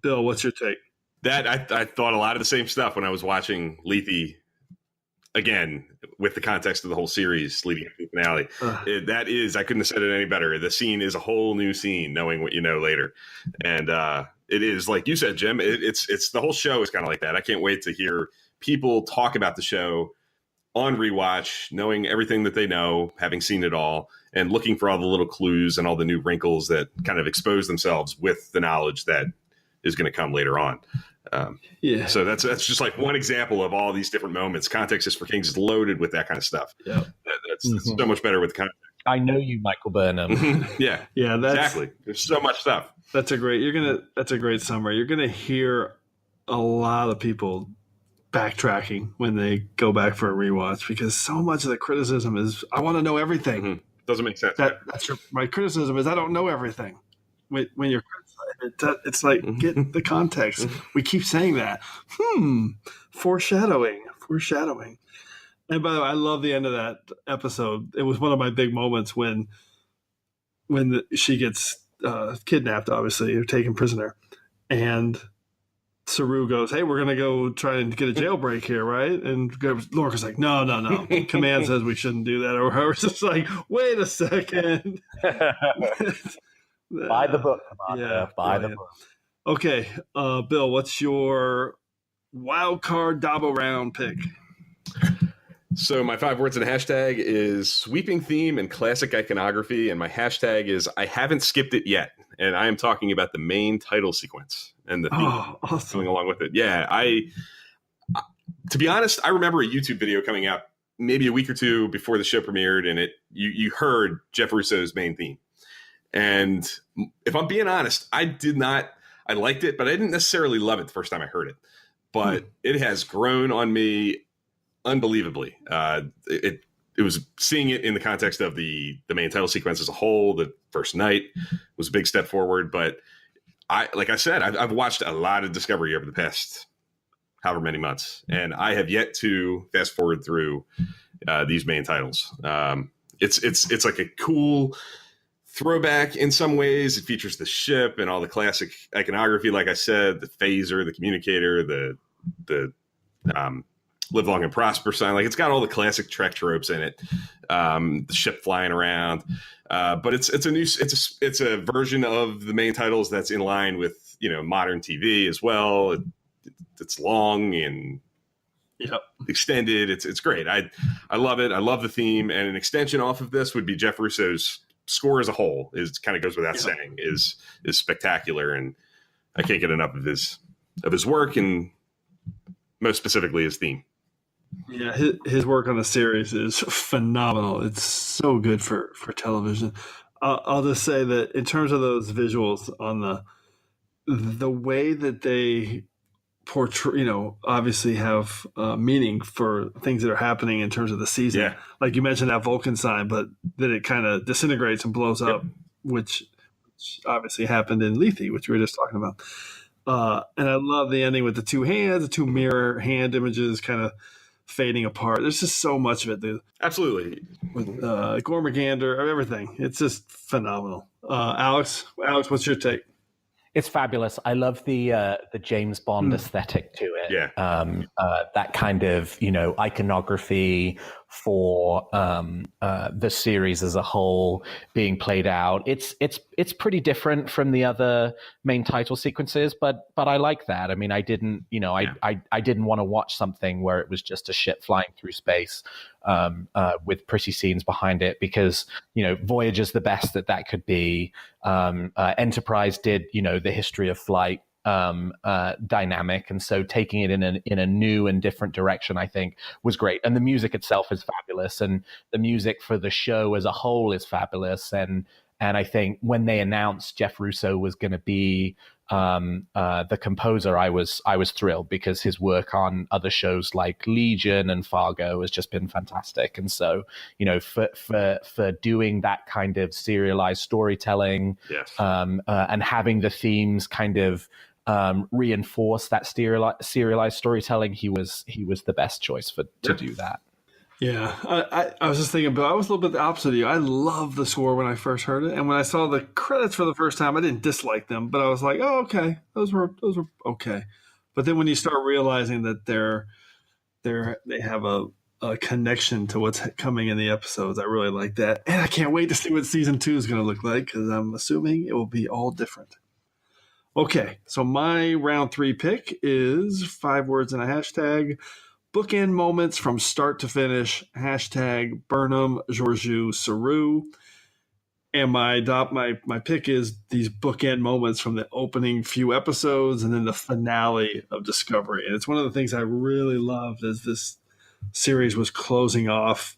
Bill, what's your take? That I thought a lot of the same stuff when I was watching Lethe again, with the context of the whole series leading up to the finale. I couldn't have said it any better. The scene is a whole new scene, knowing what you know later. And it is, like you said, Jim, it's the whole show is kind of like that. I can't wait to hear people talk about the show on rewatch, knowing everything that they know, having seen it all, and looking for all the little clues and all the new wrinkles that kind of expose themselves with the knowledge that is going to come later on. So that's just like one example of all these different moments. Context is for Kings is loaded with that kind of stuff. Yeah, that's so much better with context. I know you, Michael Burnham. yeah, exactly. There's so much stuff. That's a great summary. You're gonna hear a lot of people backtracking when they go back for a rewatch, because so much of the criticism is, I want to know everything. Doesn't make sense. My criticism is, I don't know everything. When you're criticizing, it's like, get the context. We keep saying that. Foreshadowing. And by the way, I love the end of that episode. It was one of my big moments when she gets kidnapped, obviously, or taken prisoner. And Saru goes, hey, we're going to go try and get a jailbreak here, right? And Lorca's like, no. Command says we shouldn't do that. Or it's just like, wait a second. Buy the book, Commander. Yeah, Buy the book. Okay, Bill, what's your Wildcard Dabo Round pick? So my 5 words in a hashtag is sweeping theme and classic iconography, and my hashtag is I haven't skipped it yet, and I am talking about the main title sequence and the theme awesome. Going along with it. Yeah, to be honest, I remember a YouTube video coming out maybe a week or two before the show premiered, and you heard Jeff Russo's main theme. And if I'm being honest, I liked it, but I didn't necessarily love it the first time I heard it. But it has grown on me unbelievably. It was seeing it in the context of the main title sequence as a whole. The first night was a big step forward, but like I said, I've watched a lot of Discovery over the past however many months, and I have yet to fast forward through these main titles. It's like a cool throwback in some ways. It features the ship and all the classic iconography, like I said, the phaser, the communicator, the live long and prosper sign. Like, it's got all the classic Trek tropes in it. The ship flying around, but it's a version of the main titles that's in line with modern TV as well. It's long and extended. It's great. I love it. I love the theme, and an extension off of this would be Jeff Russo's score as a whole. Is kind of goes without saying is spectacular, and I can't get enough of his work, and most specifically his theme. Yeah, his work on the series is phenomenal. It's so good for television. I'll just say that in terms of those visuals on the way that they portray, obviously have meaning for things that are happening in terms of the season. Yeah. Like you mentioned that Vulcan sign, but then it kind of disintegrates and blows up, which obviously happened in Lethe, which we were just talking about. And I love the ending with the two hands, the two mirror hand images kind of fading apart. There's just so much of it, dude. Absolutely. With Gormagander, everything. It's just phenomenal. Alex, what's your take? It's fabulous. I love the James Bond aesthetic to it. Yeah. That kind of iconography for the series as a whole being played out. It's pretty different from the other main title sequences, but I like that. I mean, I didn't I didn't want to watch something where it was just a ship flying through space with pretty scenes behind it, because Voyager's the best that could be. Enterprise did the history of flight dynamic, and so taking it in a new and different direction, I think, was great. And the music itself is fabulous, and the music for the show as a whole is fabulous, and And I think when they announced Jeff Russo was going to be the composer, I was thrilled, because his work on other shows like Legion and Fargo has just been fantastic. And so, for doing that kind of serialized storytelling, Yes. And having the themes kind of reinforce that serialized storytelling, he was the best choice to do that. Yeah, I was just thinking, but I was a little bit the opposite of you. I loved the score when I first heard it, and when I saw the credits for the first time, I didn't dislike them, but I was like, oh, okay, those were okay. But then when you start realizing that they have a connection to what's coming in the episodes, I really like that, and I can't wait to see what season 2 is going to look like, because I'm assuming it will be all different. Okay, so my round 3 pick is 5 words and a hashtag. Bookend moments from start to finish, hashtag Burnham, Georgiou, Saru. And my pick is these bookend moments from the opening few episodes and then the finale of Discovery. And it's one of the things I really loved as this series was closing off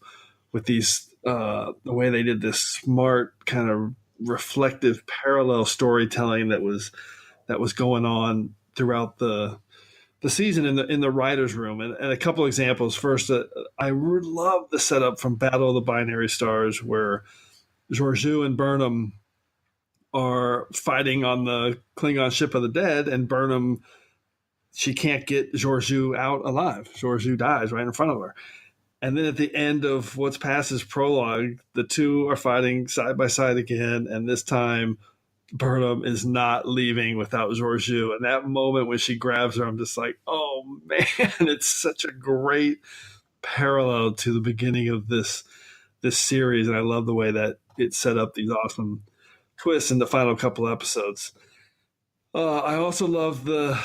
with these, the way they did this smart kind of reflective parallel storytelling that was going on throughout the season in the writer's room. And a couple examples. First, I love the setup from Battle of the Binary Stars, where Georgiou and Burnham are fighting on the Klingon ship of the dead, and Burnham, she can't get Georgiou out alive. Georgiou dies right in front of her. And then at the end of what's past his prologue, the two are fighting side by side again, and this time Burnham is not leaving without Georgiou. And that moment when she grabs her, I'm just like, oh man, it's such a great parallel to the beginning of this series. And I love the way that it set up these awesome twists in the final couple episodes. I also love the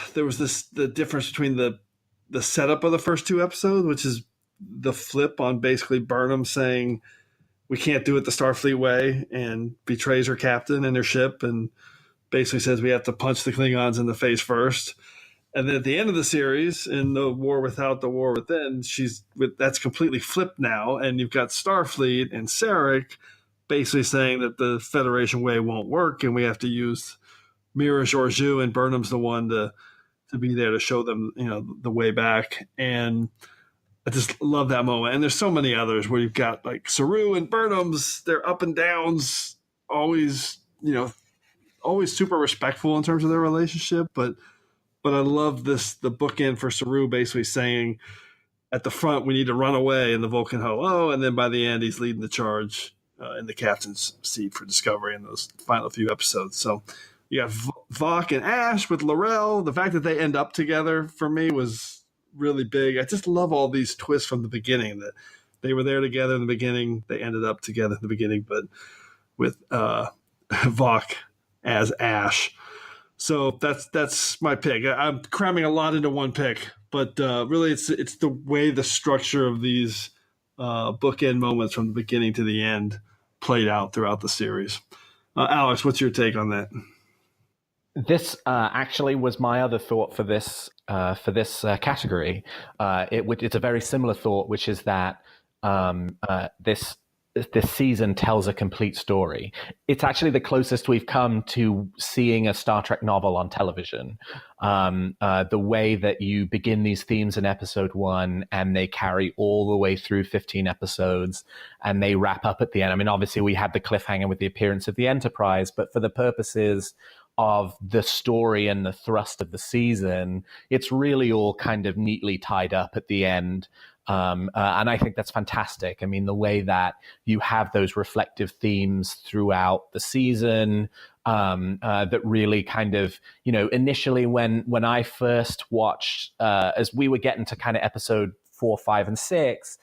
difference between the setup of the first 2 episodes, which is the flip on basically Burnham saying, we can't do it the Starfleet way, and betrays her captain and her ship, and basically says we have to punch the Klingons in the face first. And then at the end of the series, in the War Without, the War Within, that's completely flipped now, and you've got Starfleet and Sarek basically saying that the Federation way won't work, and we have to use Mira Georgiou, and Burnham's the one to be there to show them, the way back. And I just love that moment. And there's so many others where you've got like Saru and Burnham's, their up and downs, always super respectful in terms of their relationship. But I love the bookend for Saru basically saying at the front, we need to run away in the Vulcan hello. And then by the end, he's leading the charge in the captain's seat for Discovery in those final few episodes. So you got Vok and Ash with L'Rell. The fact that they end up together for me was really big. I just love all these twists from the beginning, that they were there together in the beginning, they ended up together in the beginning, but with Vok as Ash. So that's my pick. I'm cramming a lot into one pick, but really it's the way the structure of these bookend moments from the beginning to the end played out throughout the series. Alex, what's your take on that? This actually was my other thought for this category. It's a very similar thought, which is that this season tells a complete story. It's actually the closest we've come to seeing a Star Trek novel on television. The way that you begin these themes in episode 1 and they carry all the way through 15 episodes and they wrap up at the end. I mean, obviously we had the cliffhanger with the appearance of the Enterprise, but for the purposes of the story and the thrust of the season, it's really all kind of neatly tied up at the end. And I think that's fantastic. I mean, the way that you have those reflective themes throughout the season, that really kind of, initially when I first watched, as we were getting to kind of episode 4, 5, and 6,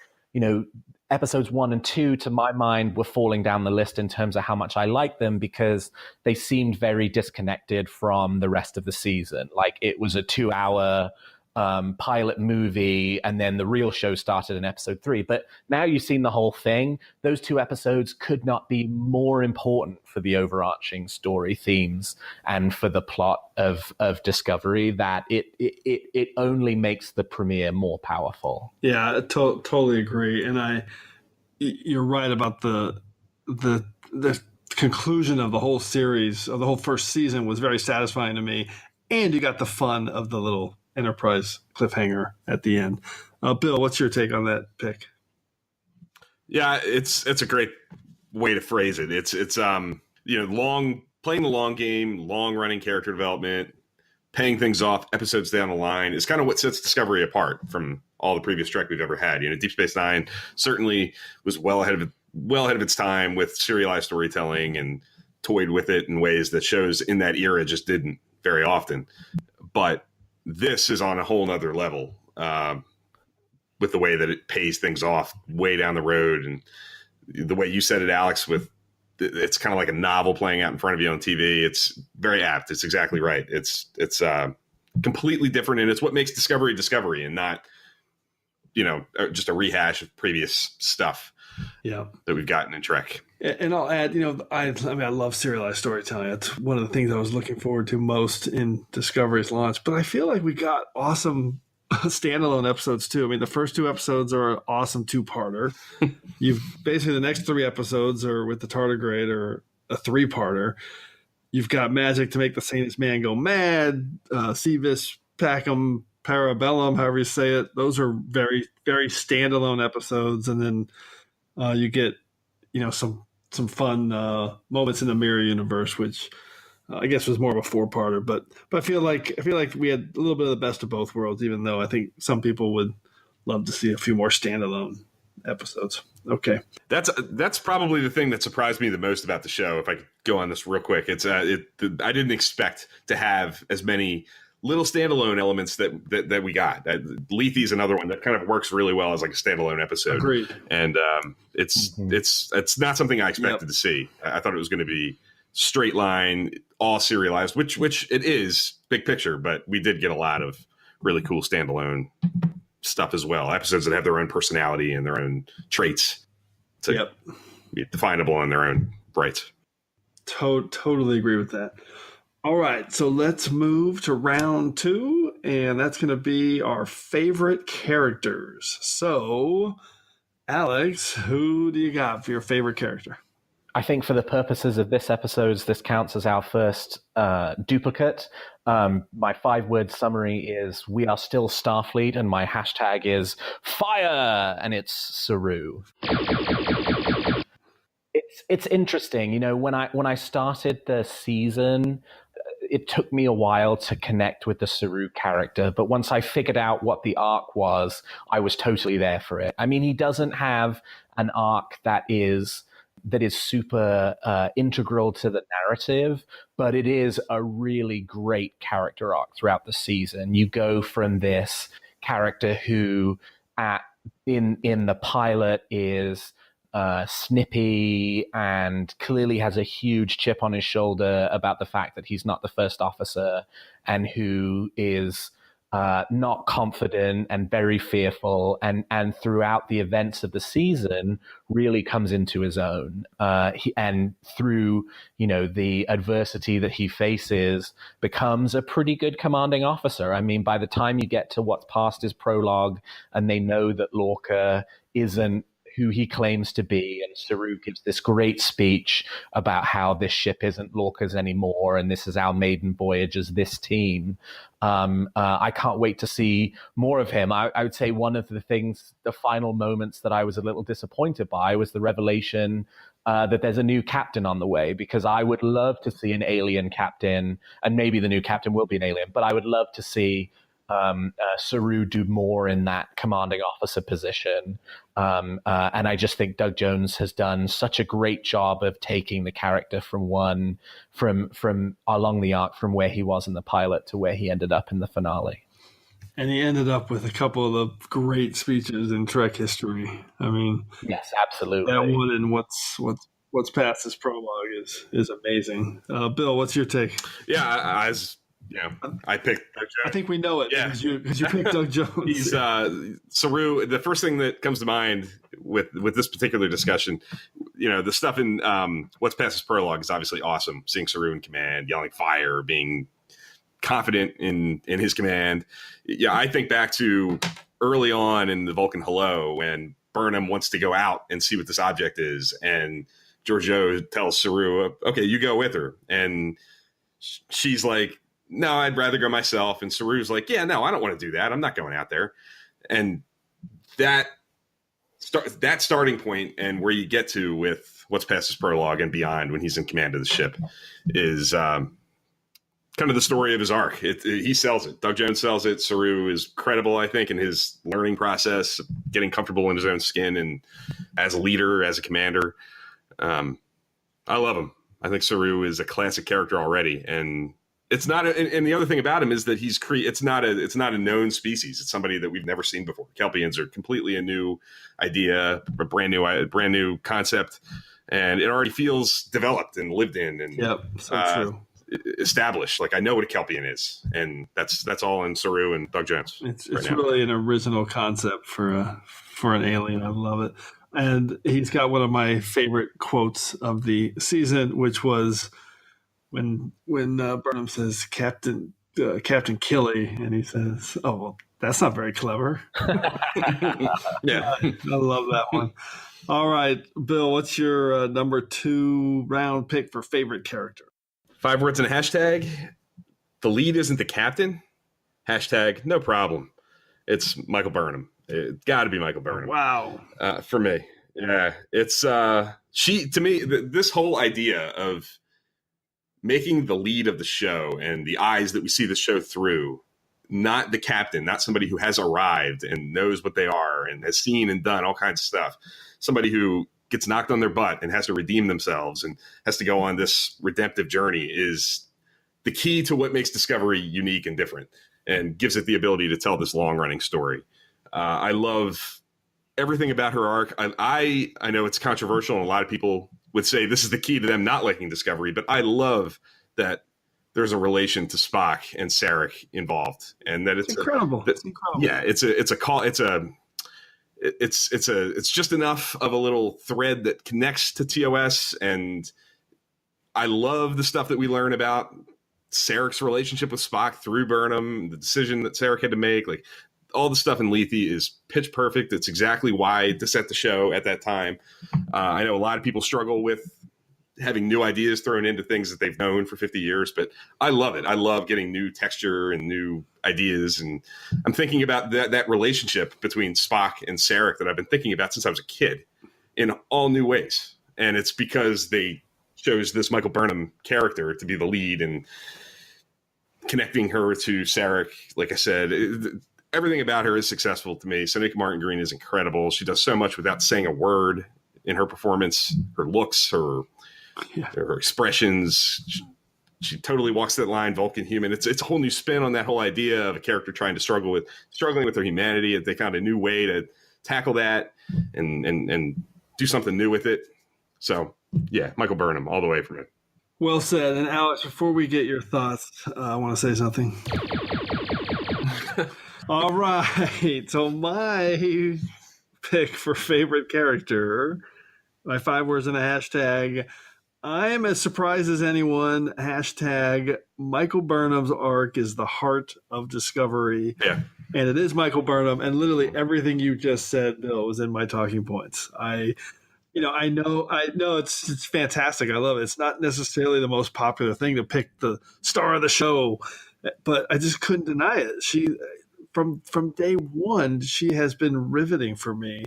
episodes 1 and 2, to my mind, were falling down the list in terms of how much I liked them, because they seemed very disconnected from the rest of the season. Like it was a 2-hour pilot movie, and then the real show started in episode 3. But now you've seen the whole thing. Those 2 episodes could not be more important for the overarching story themes and for the plot of Discovery, that it only makes the premiere more powerful. Yeah, I totally agree. And you're right about the conclusion of the whole series, of the whole first season, was very satisfying to me. And you got the fun of the little Enterprise cliffhanger at the end. Bill, what's your take on that pick? Yeah, it's a great way to phrase it. It's playing the long game, long running character development, paying things off episodes down the line is kind of what sets Discovery apart from all the previous Trek we've ever had. Deep Space Nine certainly was well ahead of its time with serialized storytelling and toyed with it in ways that shows in that era just didn't very often. But this is on a whole nother level with the way that it pays things off way down the road. And the way you said it, Alex, with it's kind of like a novel playing out in front of you on TV. It's very apt. It's exactly right. It's completely different. And it's what makes Discovery and not, just a rehash of previous stuff that we've gotten in Trek. And I'll add, I love serialized storytelling. It's one of the things I was looking forward to most in Discovery's launch. But I feel like we got awesome standalone episodes too. I mean, the first 2 episodes are an awesome 2-parter. You've basically the next 3 episodes are with the tardigrade or a 3-parter. You've got Magic to make the Saint's Man go mad, Seavis, Packham, Parabellum, however you say it. Those are very, very standalone episodes. And then you get, some fun moments in the Mirror Universe, which I guess was more of a 4-parter. But I feel like we had a little bit of the best of both worlds, even though I think some people would love to see a few more standalone episodes. Okay, that's probably the thing that surprised me the most about the show. If I could go on this real quick, I didn't expect to have as many little standalone elements that we got. Lethe's another one that kind of works really well as like a standalone episode. Agreed. And it's not something I expected to see. I thought it was going to be straight line, all serialized, which it is big picture, but we did get a lot of really cool standalone stuff as well. Episodes that have their own personality and their own traits to be definable in their own rights. Totally agree with that. All right, so let's move to round 2, and that's going to be our favorite characters. So, Alex, who do you got for your favorite character? I think for the purposes of this episode, this counts as our first duplicate. My 5-word summary is, we are still Starfleet, and my hashtag is fire, and it's Saru. It's interesting. When I started the season, it took me a while to connect with the Saru character, but once I figured out what the arc was, I was totally there for it. I mean, he doesn't have an arc that is super integral to the narrative, but it is a really great character arc throughout the season. You go from this character who in the pilot is snippy and clearly has a huge chip on his shoulder about the fact that he's not the first officer, and who is not confident and very fearful, and throughout the events of the season really comes into his own. And through the adversity that he faces, becomes a pretty good commanding officer. I mean, by the time you get to what's past his prologue, and they know that Lorca isn't who he claims to be, and Saru gives this great speech about how this ship isn't Lorca's anymore, and this is our maiden voyage as this team. I can't wait to see more of him. I would say one of the final moments that I was a little disappointed by was the revelation that there's a new captain on the way, because I would love to see an alien captain, and maybe the new captain will be an alien, but I would love to see Saru do more in that commanding officer position. And I just think Doug Jones has done such a great job of taking the character from along the arc from where he was in the pilot to where he ended up in the finale. And he ended up with a couple of the great speeches in Trek history. I mean, yes, absolutely. That one and what's past his prologue is amazing. Bill, what's your take? Yeah, I picked Doug Jones. I think we know it because you picked Doug Jones. He's Saru. The first thing that comes to mind with this particular discussion, the stuff in what's past his prologue is obviously awesome. Seeing Saru in command, yelling fire, being confident in his command. Yeah, I think back to early on in the Vulcan Hello when Burnham wants to go out and see what this object is, and Giorgio tells Saru, okay, you go with her. And she's like, no, I'd rather go myself. And Saru's like, yeah, no, I don't want to do that. I'm not going out there. And that starting point and where you get to with what's past his prologue and beyond when he's in command of the ship is kind of the story of his arc. He sells it. Doug Jones sells it. Saru is credible, I think, in his learning process, getting comfortable in his own skin and as a leader, as a commander. I love him. I think Saru is a classic character already, and it's not. And the other thing about him is that it's not a known species. It's somebody that we've never seen before. Kelpians are completely a new idea, a brand new concept, and it already feels developed and lived in and true. Established. Like I know what a Kelpian is, and that's all in Saru and Doug Jones. It's really an original concept for an alien. I love it. And he's got one of my favorite quotes of the season, which was when Burnham says Captain Killy, and he says, "Oh, well, that's not very clever." Yeah, I love that one. All right, Bill, what's your number 2 round pick for favorite character? 5 words and a hashtag. The lead isn't the captain. Hashtag no problem. It's Michael Burnham. It's got to be Michael Burnham. Wow. For me. Yeah. It's to me, this whole idea of making the lead of the show and the eyes that we see the show through, not the captain, not somebody who has arrived and knows what they are and has seen and done all kinds of stuff. Somebody who gets knocked on their butt and has to redeem themselves and has to go on this redemptive journey is the key to what makes Discovery unique and different and gives it the ability to tell this long-running story. I love everything about her arc. I know it's controversial and a lot of people would say this is the key to them not liking Discovery, but I love that there's a relation to Spock and Sarek involved, and that it's incredible. It's incredible. Yeah, it's just enough of a little thread that connects to TOS, and I love the stuff that we learn about Sarek's relationship with Spock through Burnham, the decision that Sarek had to make, like all the stuff in Lethe is pitch perfect. It's exactly why to set the show at that time. I know a lot of people struggle with having new ideas thrown into things that they've known for 50 years, but I love it. I love getting new texture and new ideas. And I'm thinking about that relationship between Spock and Sarek that I've been thinking about since I was a kid in all new ways. And it's because they chose this Michael Burnham character to be the lead and connecting her to Sarek. Like I said, everything about her is successful to me. Sonequa Martin Green is incredible. She does so much without saying a word in her performance, her looks, her expressions. She totally walks that line, Vulcan human. It's a whole new spin on that whole idea of a character trying to struggling with their humanity. And they found a new way to tackle that and do something new with it. So yeah, Michael Burnham all the way from it. Well said. And Alex, before we get your thoughts, I want to say something. All right. So my pick for favorite character, my 5 words and a hashtag, I am as surprised as anyone. Hashtag Michael Burnham's arc is the heart of Discovery. Yeah. And it is Michael Burnham. And literally everything you just said, Bill, was in my talking points. I know it's fantastic. I love it. It's not necessarily the most popular thing to pick the star of the show, but I just couldn't deny it. She, from day one, she has been riveting for me.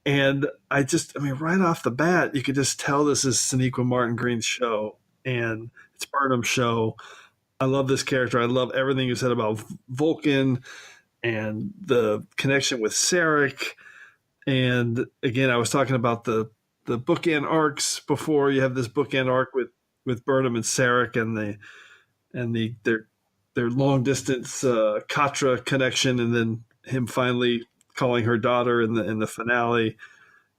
And right off the bat, you could just tell this is Sonequa Martin Green's show and it's Burnham's show. I love this character. I love everything you said about Vulcan and the connection with Sarek. And again, I was talking about the bookend arcs before. You have this bookend arc with Burnham and Sarek and their long distance Katra connection, and then him finally calling her daughter in the finale.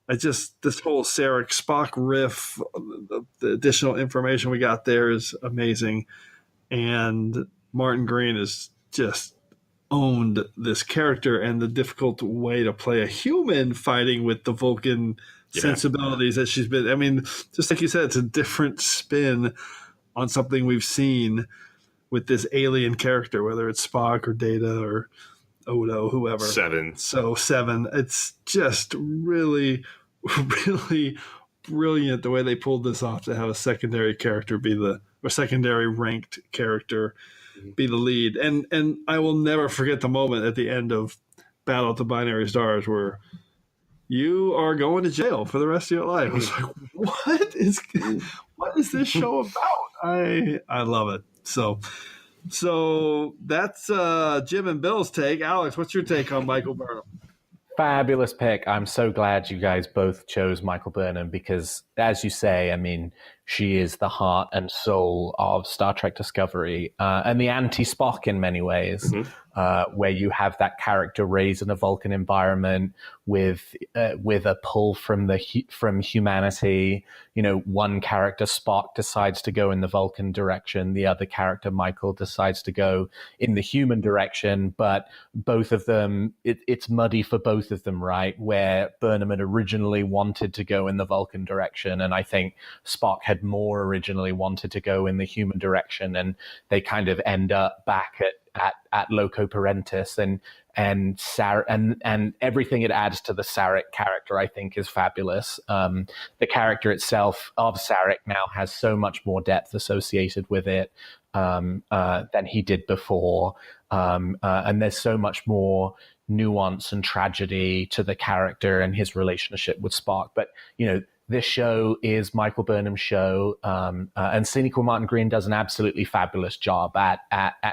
This whole Sarek Spock riff, the additional information we got there is amazing. And Martin Green has just owned this character and the difficult way to play a human fighting with the Vulcan sensibilities that she's been. I mean, just like you said, it's a different spin on something we've seen with this alien character, whether it's Spock or Data or Odo, whoever. Seven. It's just really, really brilliant the way they pulled this off to have a secondary character secondary ranked character be the lead. And I will never forget the moment at the end of Battle at the Binary Stars where you are going to jail for the rest of your life. I was like, what is this show about? I love it. So that's Jim and Bill's take. Alex, what's your take on Michael Burnham? Fabulous pick. I'm so glad you guys both chose Michael Burnham because, as you say, I mean, she is the heart and soul of Star Trek Discovery and the anti-Spock in many ways, where you have that character raised in a Vulcan environment with a pull from humanity. You know, one character, Spock, decides to go in the Vulcan direction. The other character, Michael, decides to go in the human direction. But both of them, it's muddy for both of them, right? Where Burnham had originally wanted to go in the Vulcan direction, and I think Spock had more originally wanted to go in the human direction, and they kind of end up back at Loco Parentis, and Sarek, and everything it adds to the Sarek character, I think, is fabulous. The character itself of Sarek now has so much more depth associated with it than he did before, and there's so much more nuance and tragedy to the character and his relationship with Spock. But you know, this show is Michael Burnham's show, and Cynical Martin Green does an absolutely fabulous job at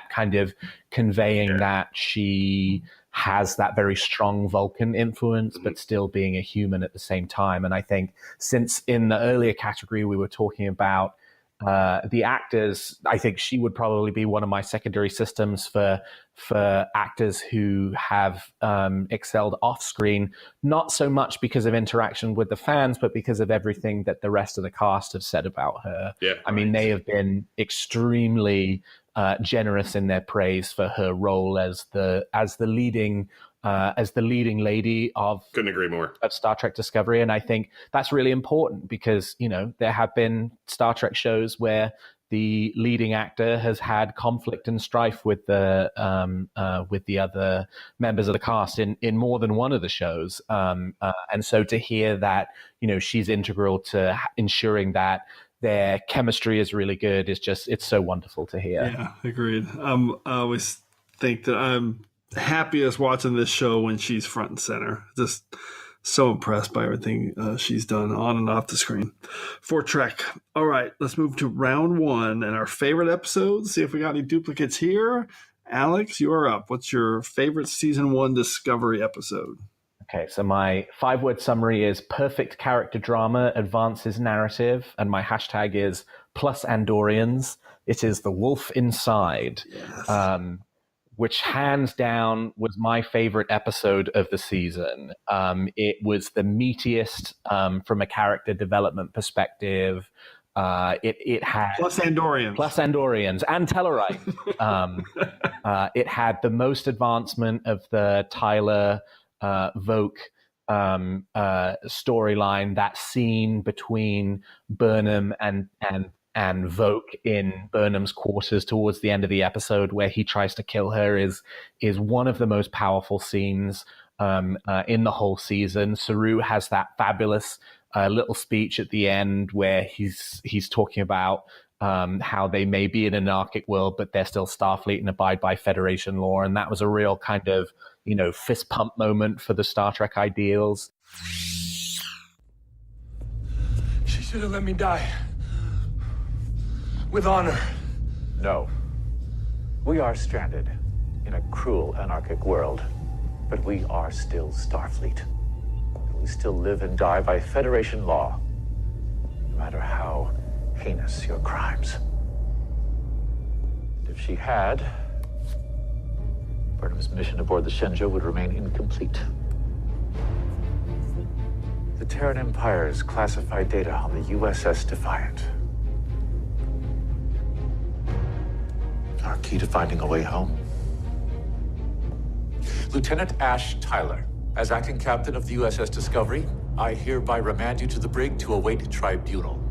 kind of conveying that she has that very strong Vulcan influence, but still being a human at the same time. And I think since in the earlier category we were talking about the actors, I think she would probably be one of my secondary systems for actors who have excelled off screen, not so much because of interaction with the fans, but because of everything that the rest of the cast have said about her. Yeah, I mean, they have been extremely generous in their praise for her role as the leading lady of couldn't agree more of Star Trek Discovery. And I think that's really important because, you know, there have been Star Trek shows where the leading actor has had conflict and strife with the other members of the cast in more than one of the shows. And so to hear that, you know, she's integral to ensuring that their chemistry is really good is just, it's so wonderful to hear. Yeah, agreed. I always think that I'm happiest watching this show when she's front and center. Just so impressed by everything she's done on and off the screen for Trek. All right, let's move to round one and our favorite episodes. See if we got any duplicates here. Alex, you are up. What's your favorite season 1 Discovery episode? Okay, so my 5-word summary is perfect character drama advances narrative, and my hashtag is plus Andorians. It is The Wolf Inside. Yes. Which hands down was my favorite episode of the season. It was the meatiest from a character development perspective. It had plus Andorians and Tellarite. It had the most advancement of the Tyler Voke storyline. That scene between Burnham and Voke in Burnham's quarters towards the end of the episode where he tries to kill her is one of the most powerful scenes in the whole season. Saru has that fabulous little speech at the end where he's talking about how they may be in an anarchic world, but they're still Starfleet and abide by Federation law. And that was a real kind of, you know, fist pump moment for the Star Trek ideals. She should have let me die. With honor. No. We are stranded in a cruel anarchic world, but we are still Starfleet. We still live and die by Federation law, no matter how heinous your crimes. And if she had, Burnham's mission aboard the Shenzhou would remain incomplete. The Terran Empire's classified data on the USS Defiant are key to finding a way home. Lieutenant Ash Tyler, as acting captain of the USS Discovery, I hereby remand you to the brig to await tribunal.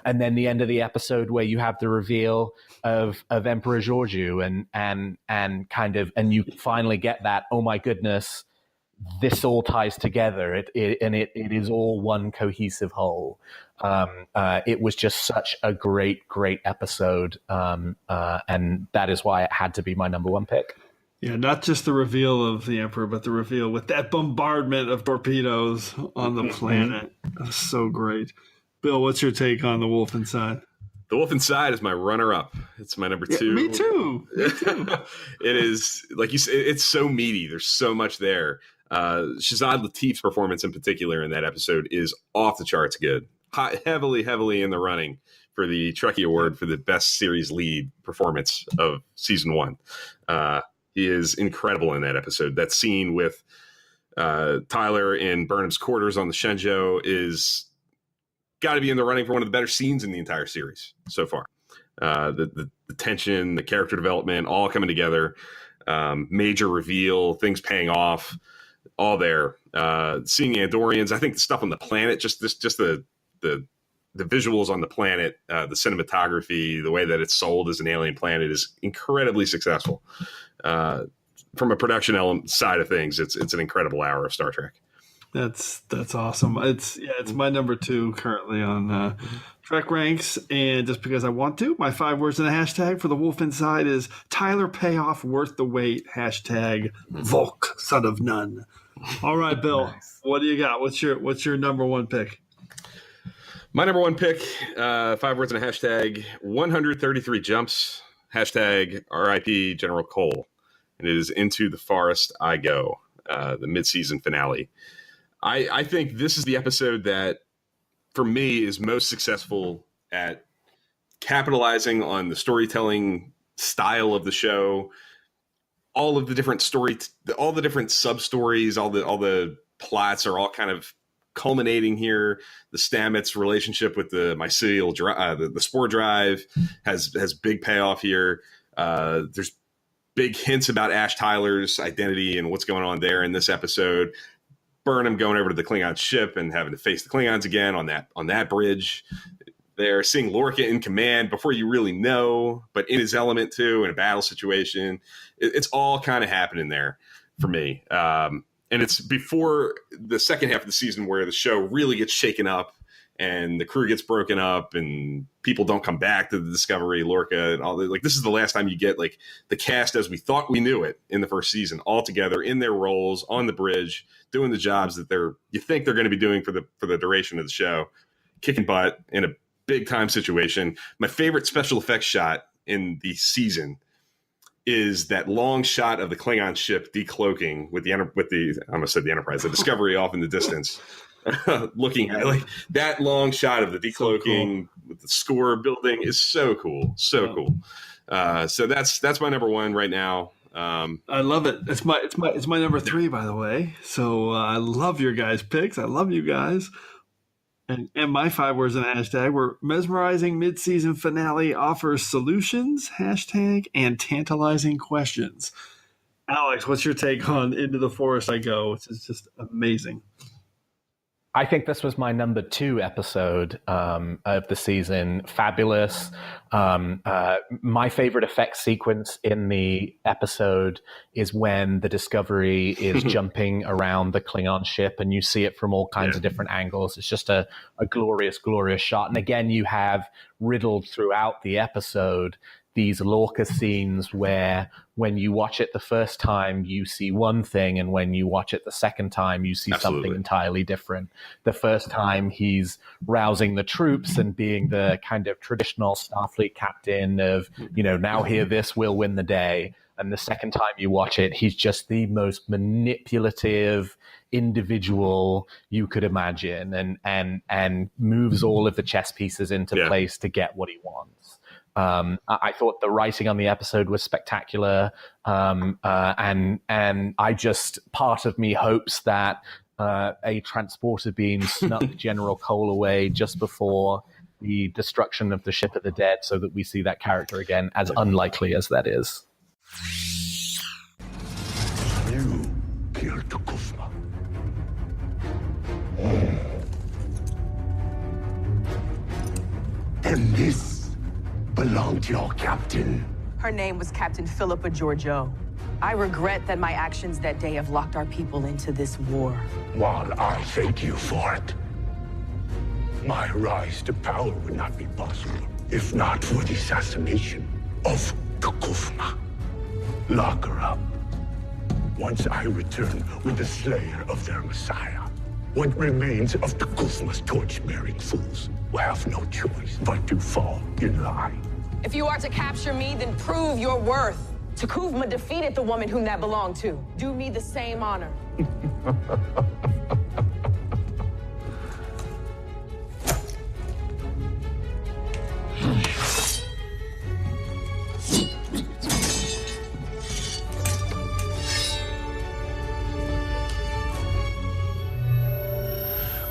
And then the end of the episode where you have the reveal of Emperor Georgiou and kind of, and you finally get that, oh my goodness, this all ties together. It is all one cohesive whole. It was just such a great episode, and that is why it had to be my number one pick. Yeah, not just the reveal of the Emperor, but the reveal with that bombardment of torpedoes on the planet. That was so great. Bill, what's your take on The Wolf Inside? The Wolf Inside is my runner-up. It's my number 2. Me too. It is, like you said, it's so meaty. There's so much there. Shazad Latif's performance in particular in that episode is off the charts good. Heavily in the running for the Trekkie Award for the best series lead performance of season 1. He is incredible in that episode. That scene with Tyler in Burnham's quarters on the Shenzhou is got to be in the running for one of the better scenes in the entire series so far. The tension, the character development, all coming together. Major reveal, things paying off, all there. Seeing Andorians, I think the stuff on the planet, just the visuals on the planet, the cinematography, the way that it's sold as an alien planet is incredibly successful. From a production element side of things, it's an incredible hour of Star Trek. That's awesome. It's my number 2 currently on Trek Ranks, and just because I want to, my 5 words in the hashtag for The Wolf Inside is Tyler payoff worth the wait. Hashtag Volk, son of none. All right, Bill, nice. What do you got? What's your number 1 pick? My number 1 pick, 5 words in a hashtag, 133 jumps, hashtag RIP General Cole. And it is Into the Forest I Go, the mid-season finale. I think this is the episode that, for me, is most successful at capitalizing on the storytelling style of the show, all of the different all the different sub-stories, all the plots are all kind of culminating here. The Stamets relationship with the mycelial the spore drive has big payoff here. There's big hints about Ash Tyler's identity and what's going on there in this episode. Burnham going over to the Klingon ship and having to face the Klingons again on that bridge. They're seeing Lorca in command before you really know, but in his element too, in a battle situation. It's all kind of happening there for me. And it's before the second half of the season where the show really gets shaken up and the crew gets broken up and people don't come back to the Discovery, Lorca, and all that. Like, this is the last time you get like the cast as we thought we knew it in the first season, all together in their roles on the bridge, doing the jobs that you think they're going to be doing for the duration of the show, kicking butt in a big time situation. My favorite special effects shot in the season is that long shot of the Klingon ship decloaking with the I almost said the Enterprise, the Discovery off in the distance. Looking at like that long shot of the decloaking with the score building is so cool. So that's my number 1 right now. I love it. It's my number 3, by the way. So I love your guys' picks. I love you guys. And my 5 words in the hashtag were mesmerizing mid-season finale offers solutions, hashtag, and tantalizing questions. Alex, what's your take on Into the Forest I Go, which is just amazing? I think this was my number 2 episode of the season. Fabulous. My favorite effects sequence in the episode is when the Discovery is jumping around the Klingon ship and you see it from all kinds of different angles. It's just a glorious, glorious shot. And again, you have riddled throughout the episode these Lorca scenes where when you watch it the first time, you see one thing, and when you watch it the second time, you see something entirely different. The first time, he's rousing the troops and being the kind of traditional Starfleet captain of, now hear this, we'll win the day. And the second time you watch it, he's just the most manipulative individual you could imagine, and moves all of the chess pieces into place to get what he wants. I thought the writing on the episode was spectacular, and I just, part of me hopes that a transporter beam snuck General Cole away just before the destruction of the Ship of the Dead, so that we see that character again, as unlikely as that is. You killed Kuzma. And this belonged to your captain. Her name was Captain Philippa Georgiou. I regret that my actions that day have locked our people into this war. While I thank you for it, my rise to power would not be possible if not for the assassination of Kukufma. Lock her up. Once I return with the slayer of their messiah, what remains of Kukufma's torch-bearing fools will have no choice but to fall in line. If you are to capture me, then prove your worth. Takufma defeated the woman whom that belonged to. Do me the same honor.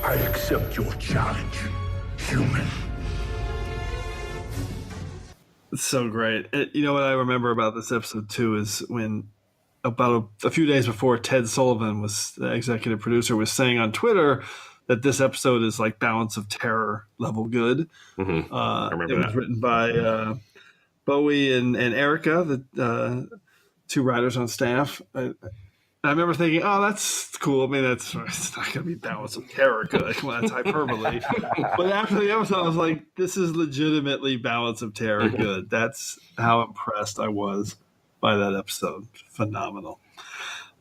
I accept your challenge, human. It's so great. You know what I remember about this episode too is when about a few days before Ted Sullivan, was the executive producer, was saying on Twitter that this episode is like Balance of Terror level good. Mm-hmm. I remember it was written by Bowie and Erica, the two writers on staff. I remember thinking, oh, that's cool. I mean, it's not going to be Balance of Terror good. Come on, that's hyperbole. But after the episode, I was like, this is legitimately Balance of Terror good. That's how impressed I was by that episode. Phenomenal.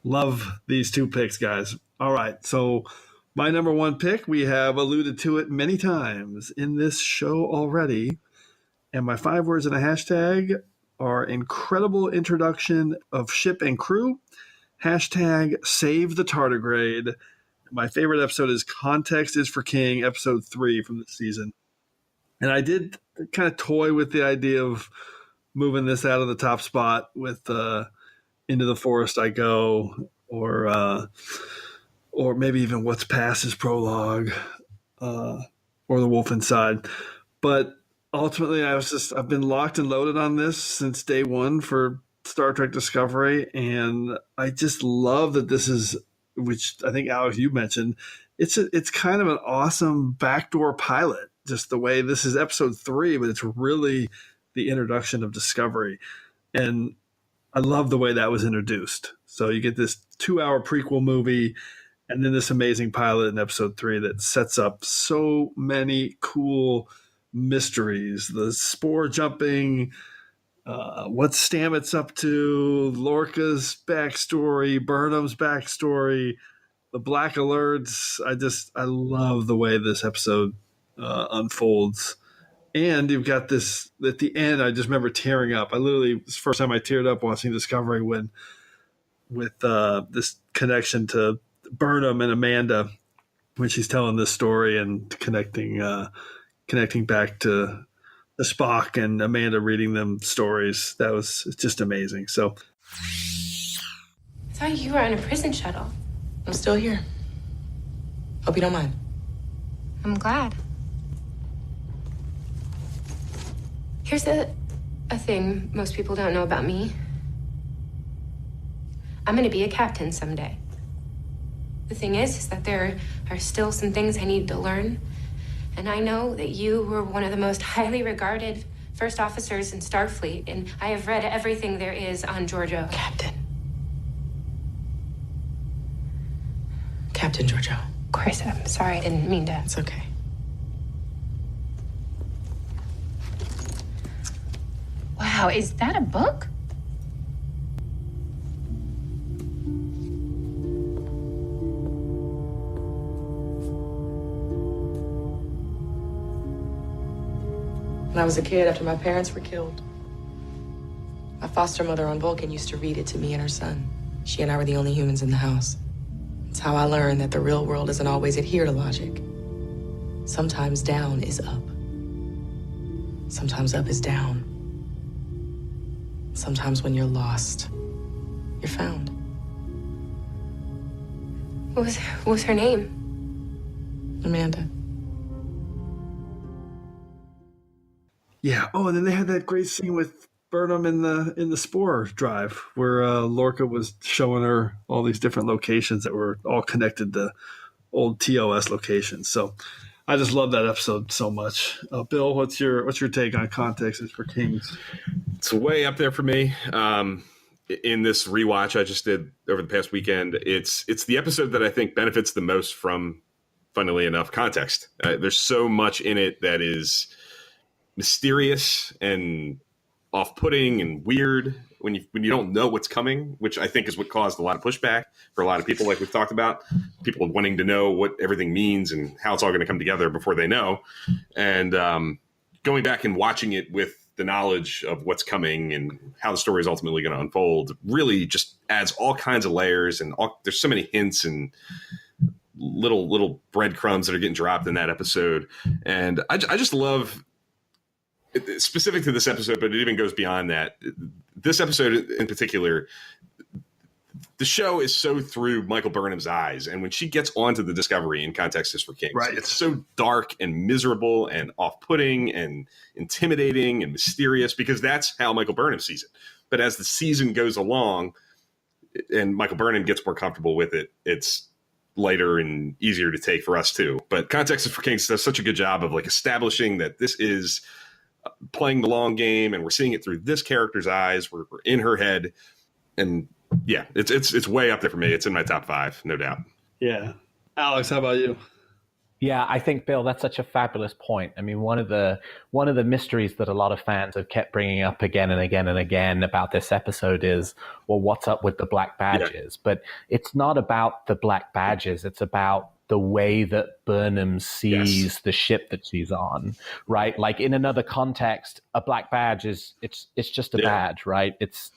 Love these two picks, guys. All right, so my number one pick, we have alluded to it many times in this show already. And my 5 words and a hashtag are incredible introduction of ship and crew. Hashtag save the tardigrade. My favorite episode is Context is for King, episode 3 from the season. And I did kind of toy with the idea of moving this out of the top spot with Into the Forest I Go, or maybe even What's Past is Prologue, or The Wolf Inside. But ultimately, I've been locked and loaded on this since day one for Star Trek Discovery, and I just love that this is, which I think, Alex, you mentioned, it's kind of an awesome backdoor pilot, just the way this is episode 3, but it's really the introduction of Discovery. And I love the way that was introduced. So you get this 2-hour prequel movie and then this amazing pilot in episode 3 that sets up so many cool mysteries. The spore jumping, what Stamets up to, Lorca's backstory, Burnham's backstory, the Black Alerts. I love the way this episode unfolds. And you've got this, at the end, I just remember tearing up. It's the first time I teared up watching Discovery with this connection to Burnham and Amanda when she's telling this story and connecting back to the Spock and Amanda reading them stories. It's just amazing. So I thought you were on a prison shuttle. I'm still here. Hope you don't mind. I'm glad. Here's a thing most people don't know about me. I'm gonna be a captain someday. The thing is that there are still some things I need to learn. And I know that you were one of the most highly regarded first officers in Starfleet, and I have read everything there is on Giorgio. Captain Giorgio. Of course, I'm sorry, I didn't mean to. It's okay. Wow, is that a book? When I was a kid, after my parents were killed, my foster mother on Vulcan used to read it to me and her son. She and I were the only humans in the house. It's how I learned that the real world doesn't always adhere to logic. Sometimes down is up. Sometimes up is down. Sometimes when you're lost, you're found. What was her name? Amanda. yeah. Oh, and then they had that great scene with Burnham in the spore drive where Lorca was showing her all these different locations that were all connected to old TOS locations. So I just love that episode so much. Bill, what's your take on Context is for Kings? It's way up there for me. in this rewatch I just did over the past weekend, it's the episode that I think benefits the most from, funnily enough, context. There's so much in it that is mysterious and off-putting and weird when you don't know what's coming, which I think is what caused a lot of pushback for a lot of people, like we've talked about, people wanting to know what everything means and how it's all going to come together before they know. And going back and watching it with the knowledge of what's coming and how the story is ultimately going to unfold really just adds all kinds of layers, and there's so many hints and little breadcrumbs that are getting dropped in that episode. And I just love, specific to this episode, but it even goes beyond that. This episode in particular, the show is so through Michael Burnham's eyes. And when she gets onto the Discovery in Context is for Kings, right, it's so dark and miserable and off-putting and intimidating and mysterious, because that's how Michael Burnham sees it. But as the season goes along and Michael Burnham gets more comfortable with it, it's lighter and easier to take for us too. But Context is for Kings does such a good job of like establishing that this is playing the long game, and we're seeing it through this character's eyes. We're in her head, and yeah, it's way up there for me. It's in my top 5, no doubt. Yeah. Alex, how about you? Yeah, I think, Bill, that's such a fabulous point. I mean, one of the mysteries that a lot of fans have kept bringing up again and again and again about this episode is, well, what's up with the black badges? Yeah. But it's not about the black badges. It's about the way that Burnham sees the ship that she's on, right? Like in another context, a black badge it's just a badge, right? It's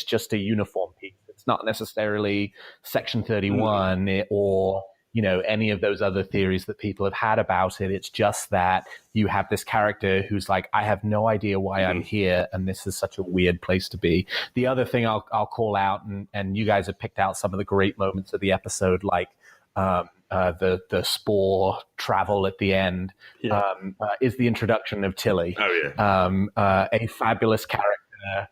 just a uniform piece. It's not necessarily Section 31 or, you know, any of those other theories that people have had about it. It's just that you have this character who's like, I have no idea why I'm here, and this is such a weird place to be. The other thing I'll call out, and you guys have picked out some of the great moments of the episode, like the spore travel at the end, is the introduction of Tilly. Oh yeah, a fabulous character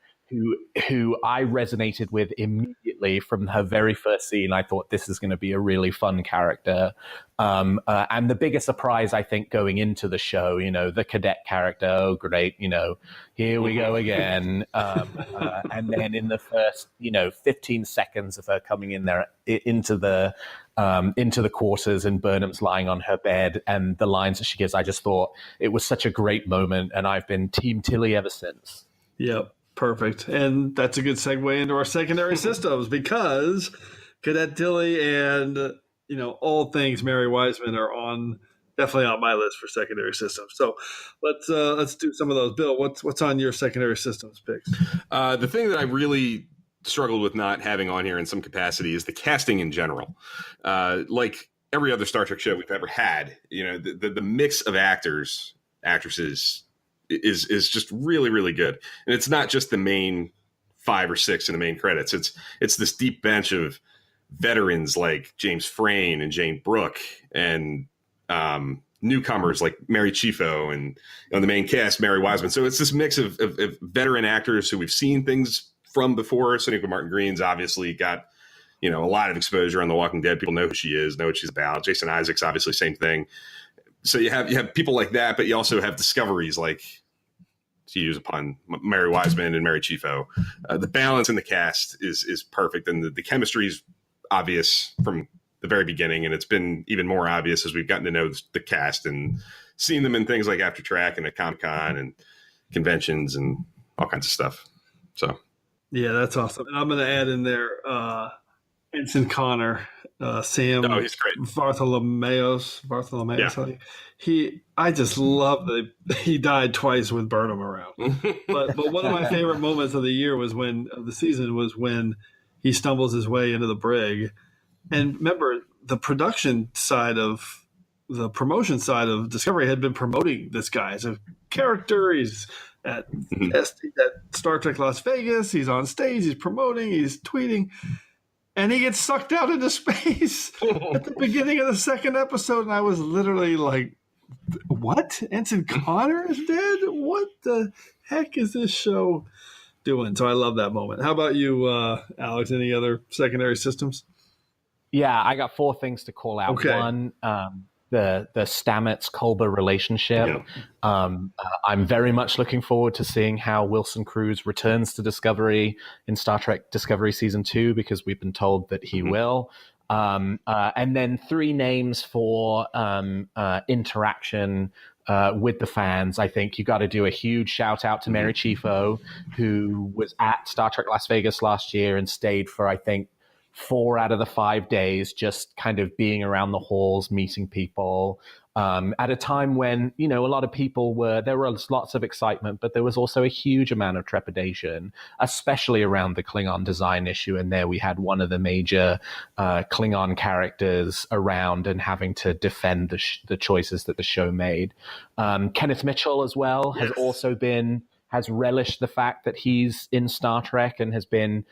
who I resonated with immediately from her very first scene. I thought this is going to be a really fun character. And the biggest surprise, I think, going into the show, you know, the cadet character, oh, great, you know, here we go again. And then in the first, 15 seconds of her coming in there into the quarters, and Burnham's lying on her bed, and the lines that she gives, I just thought it was such a great moment. And I've been Team Tilly ever since. Yep. Perfect. And that's a good segue into our secondary systems, because Cadet Tilly and, all things Mary Wiseman are definitely on my list for secondary systems. So let's do some of those. Bill, what's on your secondary systems picks? The thing that I really struggled with not having on here in some capacity is the casting in general. Like every other Star Trek show we've ever had, the mix of actors, actresses, is just really, really good. And it's not just the main 5 or 6 in the main credits. It's this deep bench of veterans like James Frain and Jane Brooke, and newcomers like Mary Chieffo, and on the main cast, Mary Wiseman. So it's this mix of veteran actors who we've seen things from before. Sonequa Martin Green's obviously got, a lot of exposure on The Walking Dead. People know who she is, know what she's about. Jason Isaacs, obviously, same thing. So you have people like that, but you also have discoveries like, to use upon Mary Wiseman and Mary Chieffo. The balance in the cast is perfect, and the chemistry is obvious from the very beginning, and it's been even more obvious as we've gotten to know the cast and seen them in things like After Track and at Comic-Con and conventions and all kinds of stuff. So, yeah, that's awesome. And I'm going to add in there Ensign Connor, Sam. Oh, he's great. Bartholomeos. Yeah. I just love that he died twice with Burnham around. but one of my favorite moments of the year was when he stumbles his way into the brig. And remember, the promotion side of Discovery had been promoting this guy as a character. He's at Star Trek Las Vegas. He's on stage. He's promoting. He's tweeting. And he gets sucked out into space at the beginning of the second episode. And I was literally like, what? Ensign Connor is dead? What the heck is this show doing? So I love that moment. How about you, Alex? Any other secondary systems? Yeah, I got 4 things to call out. Okay. One, Stamets-Culber relationship. I'm very much looking forward to seeing how Wilson Cruz returns to Discovery in Star Trek Discovery Season 2, because we've been told that he will. And then 3 names for interaction with the fans. I think you got to do a huge shout out to Mary Chieffo, who was at Star Trek Las Vegas last year and stayed for, I think, 4 out of the 5 days, just kind of being around the halls, meeting people, at a time when, a lot of people there was lots of excitement, but there was also a huge amount of trepidation, especially around the Klingon design issue. And there we had one of the major Klingon characters around and having to defend the choices that the show made. Kenneth Mitchell as well has relished the fact that he's in Star Trek and has been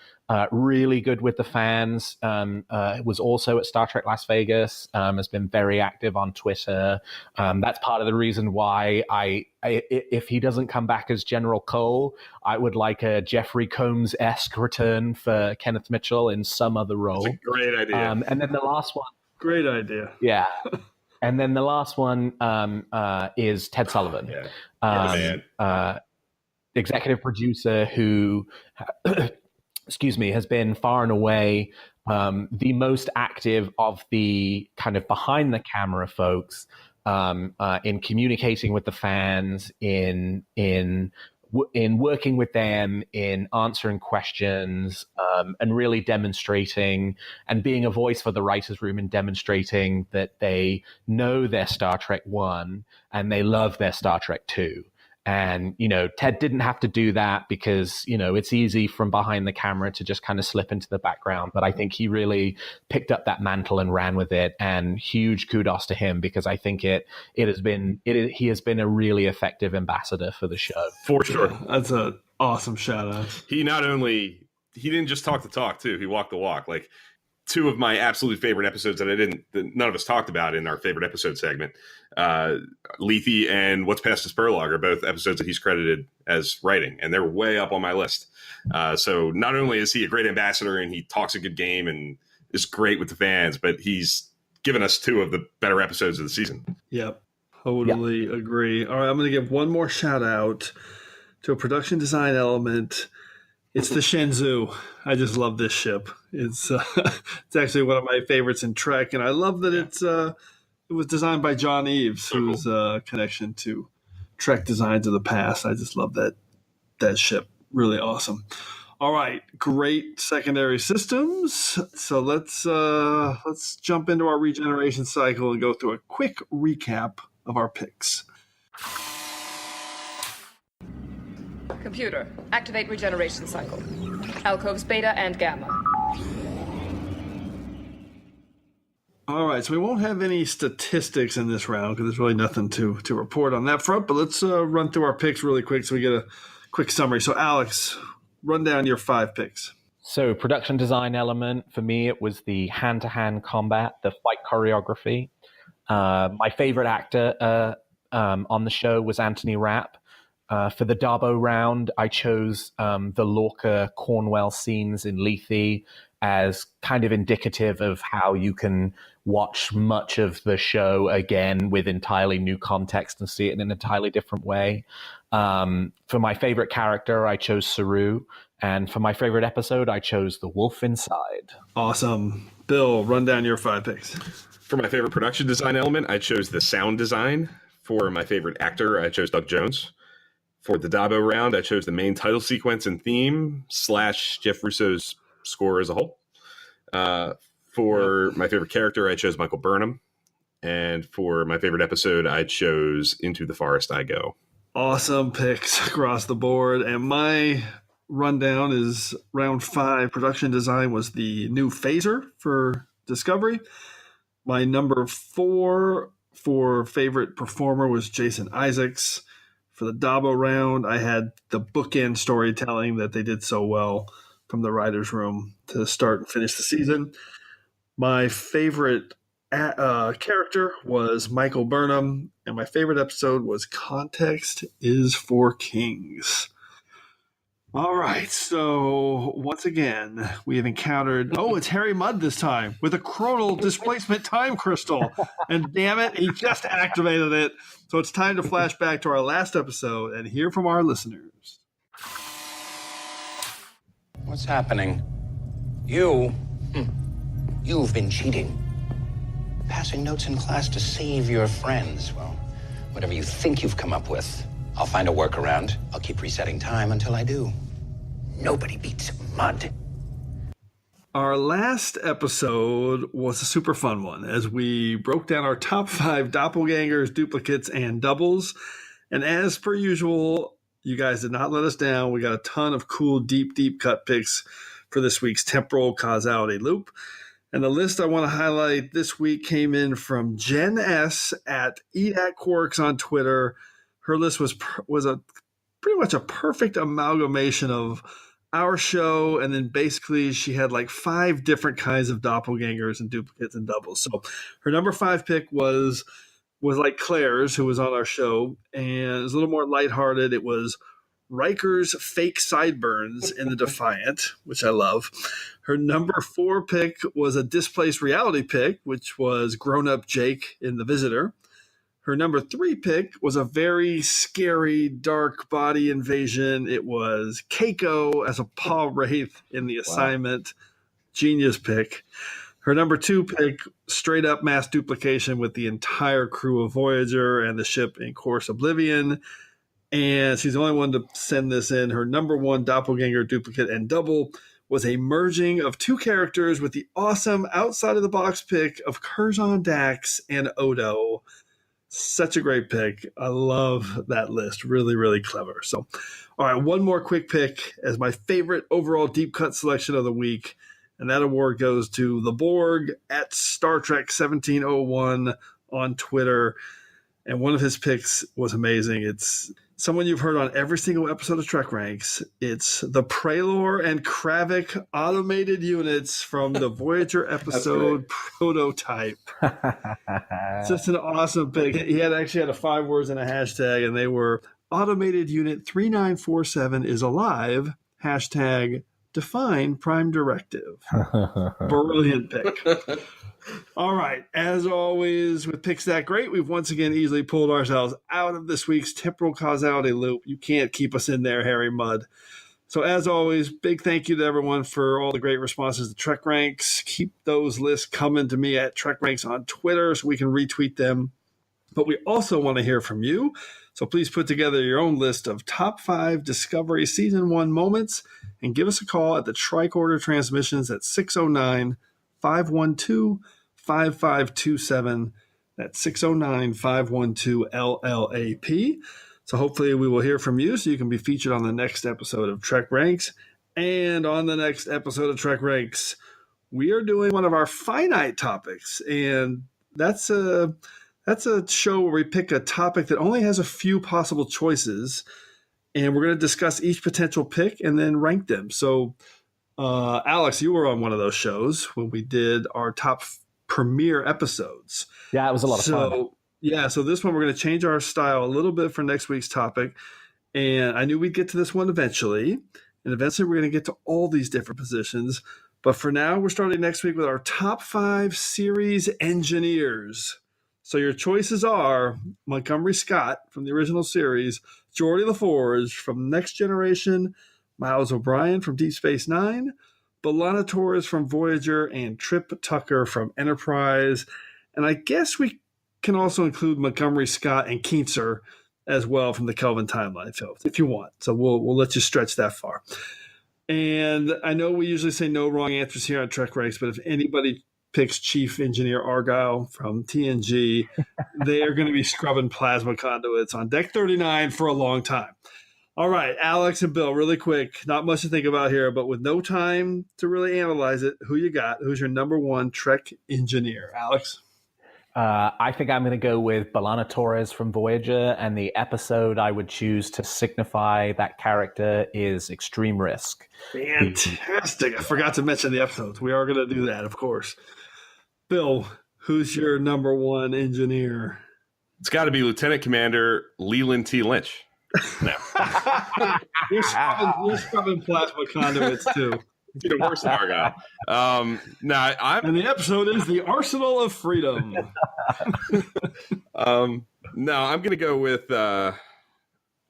really good with the fans. Was also at Star Trek Las Vegas, has been very active on Twitter. That's part of the reason why if he doesn't come back as General Cole, I would like a Jeffrey Combs-esque return for Kenneth Mitchell in some other role. That's a great idea. And then the last one. Great idea. Yeah. And then the last one is Ted Sullivan. Executive producer who, has been far and away the most active of the kind of behind the camera folks in communicating with the fans, in working with them, in answering questions, and really demonstrating and being a voice for the writers' room and demonstrating that they know their Star Trek 1 and they love their Star Trek 2. And, Ted didn't have to do that because, it's easy from behind the camera to just kind of slip into the background. But I think he really picked up that mantle and ran with it. And huge kudos to him, because I think he has been a really effective ambassador for the show. For sure. That's an awesome shout out. He didn't just talk the talk too. He walked the walk. Like, 2 of my absolute favorite episodes that none of us talked about in our favorite episode segment, Lethe and What's Past the Spur Log, are both episodes that he's credited as writing, and they're way up on my list. So not only is he a great ambassador and he talks a good game and is great with the fans, but he's given us 2 of the better episodes of the season. Yep. Totally agree. All right, I'm going to give one more shout out to a production design element. It's the Shenzhou. I just love this ship. It's actually one of my favorites in Trek, and I love that it was designed by John Eaves, who's a connection to Trek designs of the past. I just love that ship. Really awesome. All right, great secondary systems. So let's jump into our regeneration cycle and go through a quick recap of our picks. Computer, activate regeneration cycle. Alcoves beta and gamma. All right, so we won't have any statistics in this round because there's really nothing to report on that front, but let's run through our picks really quick so we get a quick summary. So Alex, run down your 5 picks. So production design element, for me, it was the hand-to-hand combat, the fight choreography. My favorite actor on the show was Anthony Rapp. For the Dabo round, I chose the Lorca Cornwell scenes in Lethe as kind of indicative of how you can watch much of the show again with entirely new context and see it in an entirely different way. For my favorite character, I chose Saru. And for my favorite episode, I chose The Wolf Inside. Awesome. Bill, run down your 5 picks. For my favorite production design element, I chose the sound design. For my favorite actor, I chose Doug Jones. For the Dabo round, I chose the main title sequence and theme / Jeff Russo's score as a whole. For my favorite character, I chose Michael Burnham. And for my favorite episode, I chose Into the Forest I Go. Awesome picks across the board. And my rundown is round 5. Production design was the new phaser for Discovery. My number 4 for favorite performer was Jason Isaacs. For the Dabo round, I had the bookend storytelling that they did so well from the writer's room to start and finish the season. My favorite character was Michael Burnham, and my favorite episode was Context is for Kings. All right, so once again, we have encountered, it's Harry Mudd this time with a chronal displacement time crystal. And damn it, he just activated it. So it's time to flash back to our last episode and hear from our listeners. What's happening? You've been cheating. Passing notes in class to save your friends. Well, whatever you think you've come up with, I'll find a workaround. I'll keep resetting time until I do. Nobody beats Mudd. Our last episode was a super fun one as we broke down our top 5 doppelgangers, duplicates, and doubles. And as per usual, you guys did not let us down. We got a ton of cool, deep cut picks for this week's temporal causality loop. And the list I want to highlight this week came in from Jen S. at EatAtQuarks on Twitter. Her list was pretty much a perfect amalgamation of our show, and then basically she had like 5 different kinds of doppelgangers and duplicates and doubles. So her number 5 pick was like Claire's, who was on our show, and it was a little more lighthearted. It was Riker's fake sideburns in the Defiant, which I love. Her number 4 pick was a displaced reality pick, which was grown-up Jake in The Visitor. Her number 3 pick was a very scary, dark body invasion. It was Keiko as a Paul Wraith in The Assignment. Wow. Genius pick. Her number 2 pick, straight up mass duplication with the entire crew of Voyager and the ship in Course Oblivion. And she's the only one to send this in. Her number 1 doppelganger, duplicate, and double was a merging of 2 characters with the awesome outside-of-the-box pick of Curzon Dax and Odo. Such a great pick. I love that list. Really, really clever. So, all right, one more quick pick as my favorite overall deep cut selection of the week. And that award goes to the Borg at Star Trek 1701 on Twitter. And one of his picks was amazing. It's someone you've heard on every single episode of Trek Ranks. It's the Prelor and Kravik automated units from the Voyager episode Prototype. Just an awesome pick. He actually had 5 words and a hashtag, and they were automated unit 3947 is alive, hashtag define prime directive. Brilliant pick. All right. As always, with picks that great, we've once again easily pulled ourselves out of this week's temporal causality loop. You can't keep us in there, Harry Mudd. So as always, big thank you to everyone for all the great responses to Trek Ranks. Keep those lists coming to me at Trek Ranks on Twitter so we can retweet them. But we also want to hear from you. So please put together your own list of top 5 Discovery Season 1 moments and give us a call at the Tricorder transmissions at 609-512-5527. That's 609-512-LLAP. So hopefully we will hear from you so you can be featured on the next episode of Trek Ranks. And on the next episode of Trek Ranks, we are doing one of our finite topics. And that's a show where we pick a topic that only has a few possible choices. And we're going to discuss each potential pick and then rank them. So, Alex, you were on one of those shows when we did our top premiere episodes. Yeah, it was a lot of fun. Yeah, so this one we're going to change our style a little bit for next week's topic. And I knew we'd get to this one eventually. And eventually we're going to get to all these different positions. But for now, we're starting next week with our top 5 series engineers. So your choices are Montgomery Scott from the original series, Geordi LaForge from Next Generation, Miles O'Brien from Deep Space Nine, B'Elanna Torres from Voyager, and Trip Tucker from Enterprise. And I guess we can also include Montgomery Scott and Keencer as well from the Kelvin timeline, if you want. So we'll let you stretch that far. And I know we usually say no wrong answers here on Trek Ranks, but if anybody picks Chief Engineer Argyle from TNG, they are going to be scrubbing plasma conduits on Deck 39 for a long time. All right, Alex and Bill, really quick, not much to think about here, but with no time to really analyze it, who you got? Who's your number 1 Trek engineer? Alex? I think I'm going to go with B'Elanna Torres from Voyager, and the episode I would choose to signify that character is Extreme Risk. Fantastic. I forgot to mention the episodes. We are going to do that, of course. Bill, who's your number 1 engineer? It's got to be Lieutenant Commander Leland T. Lynch No. You're scrubbing plasma conduits too. You're worse than Argyle. And the episode is The Arsenal of Freedom. No, I'm going to go with...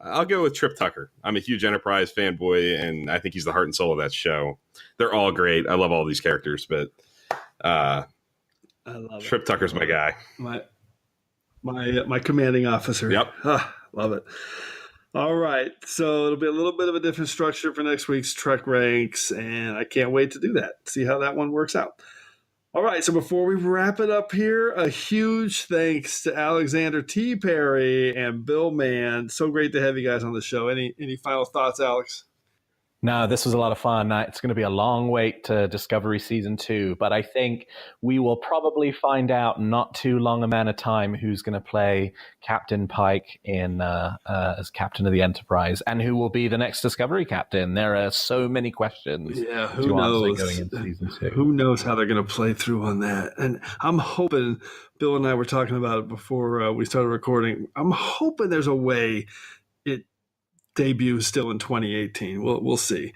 I'll go with Trip Tucker. I'm a huge Enterprise fanboy, and I think he's the heart and soul of that show. They're all great. I love all these characters, but I love Trip Tucker's my guy. My commanding officer. Yep. Love it. All right. So it'll be a little bit of a different structure for next week's Trek Ranks, and I can't wait to do that. See how that one works out. All right. So before we wrap it up here, a huge thanks to Alexander T. Perry and Bill Mann. So great to have you guys on the show. Any final thoughts, Alex? No, this was a lot of fun. It's going to be a long wait to Discovery Season 2, but I think we will probably find out not too long amount of time who's going to play Captain Pike in as Captain of the Enterprise and who will be the next Discovery Captain. There are so many questions to answer going into Season 2. Who knows how they're going to play through on that? And I'm hoping, Bill and I were talking about it before we started recording, I'm hoping there's a way it debut still in 2018. We'll see.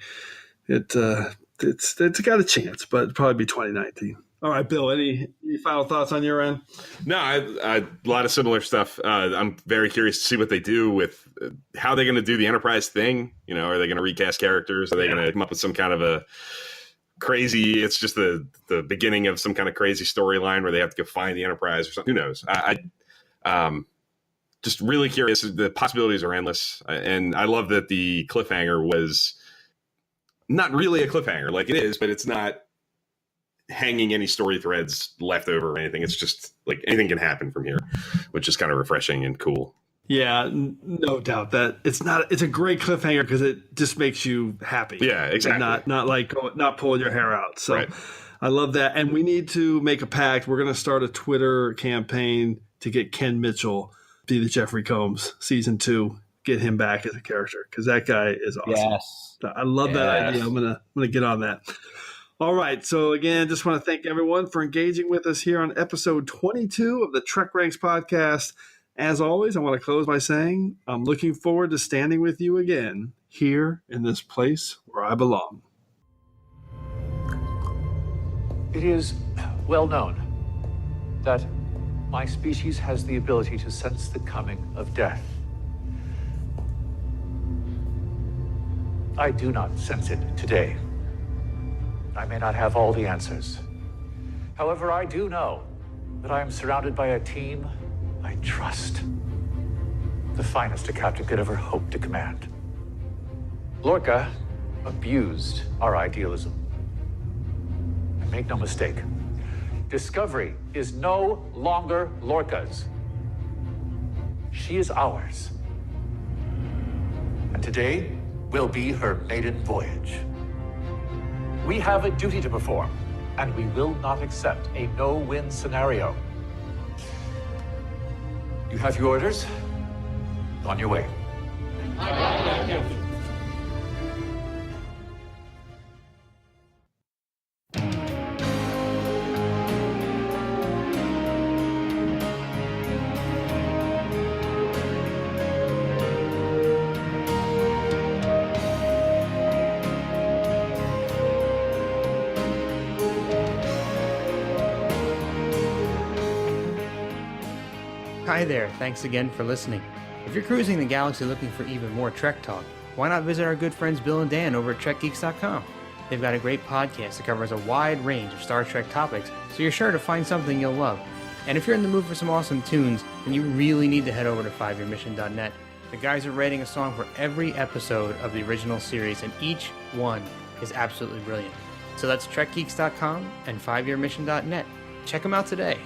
It's got a chance, but it'll probably be 2019. All right, Bill, any final thoughts on your end? No, a lot of similar stuff. I'm very curious to see what they do with how they're going to do the Enterprise thing. You know, are they going to recast characters? Are they going to come up with some kind of a crazy, it's just the beginning of some kind of crazy storyline where they have to go find the Enterprise or something? Who knows? Just really curious. The possibilities are endless. And I love that the cliffhanger was not really a cliffhanger. Like it is, but it's not hanging any story threads left over or anything. It's just like anything can happen from here, which is kind of refreshing and cool. Yeah, no doubt that it's a great cliffhanger because it just makes you happy. Yeah, exactly. And not pulling your hair out. So right. I love that. And we need to make a pact. We're going to start a Twitter campaign to get Ken Mitchell be the Jeffrey Combs Season 2, get him back as a character because that guy is awesome. Yes. I love that idea. I'm gonna get on that. All right. So again, just want to thank everyone for engaging with us here on episode 22 of the TrekRanks Podcast. As always, I want to close by saying I'm looking forward to standing with you again here in this place where I belong. It is well known that my species has the ability to sense the coming of death. I do not sense it today. I may not have all the answers. However, I do know that I am surrounded by a team I trust. The finest a captain could ever hope to command. Lorca abused our idealism. And make no mistake, Discovery is no longer Lorca's. She is ours. And today will be her maiden voyage. We have a duty to perform, and we will not accept a no-win scenario. You have your orders. On your way. Hi there, thanks again for listening. If you're cruising the galaxy looking for even more Trek talk, why not visit our good friends Bill and Dan over at TrekGeeks.com? They've got a great podcast that covers a wide range of Star Trek topics, so you're sure to find something you'll love. And if you're in the mood for some awesome tunes, then you really need to head over to 5yearmission.net. The guys are writing a song for every episode of the original series, and each one is absolutely brilliant. So that's TrekGeeks.com and 5yearmission.net. Check them out today.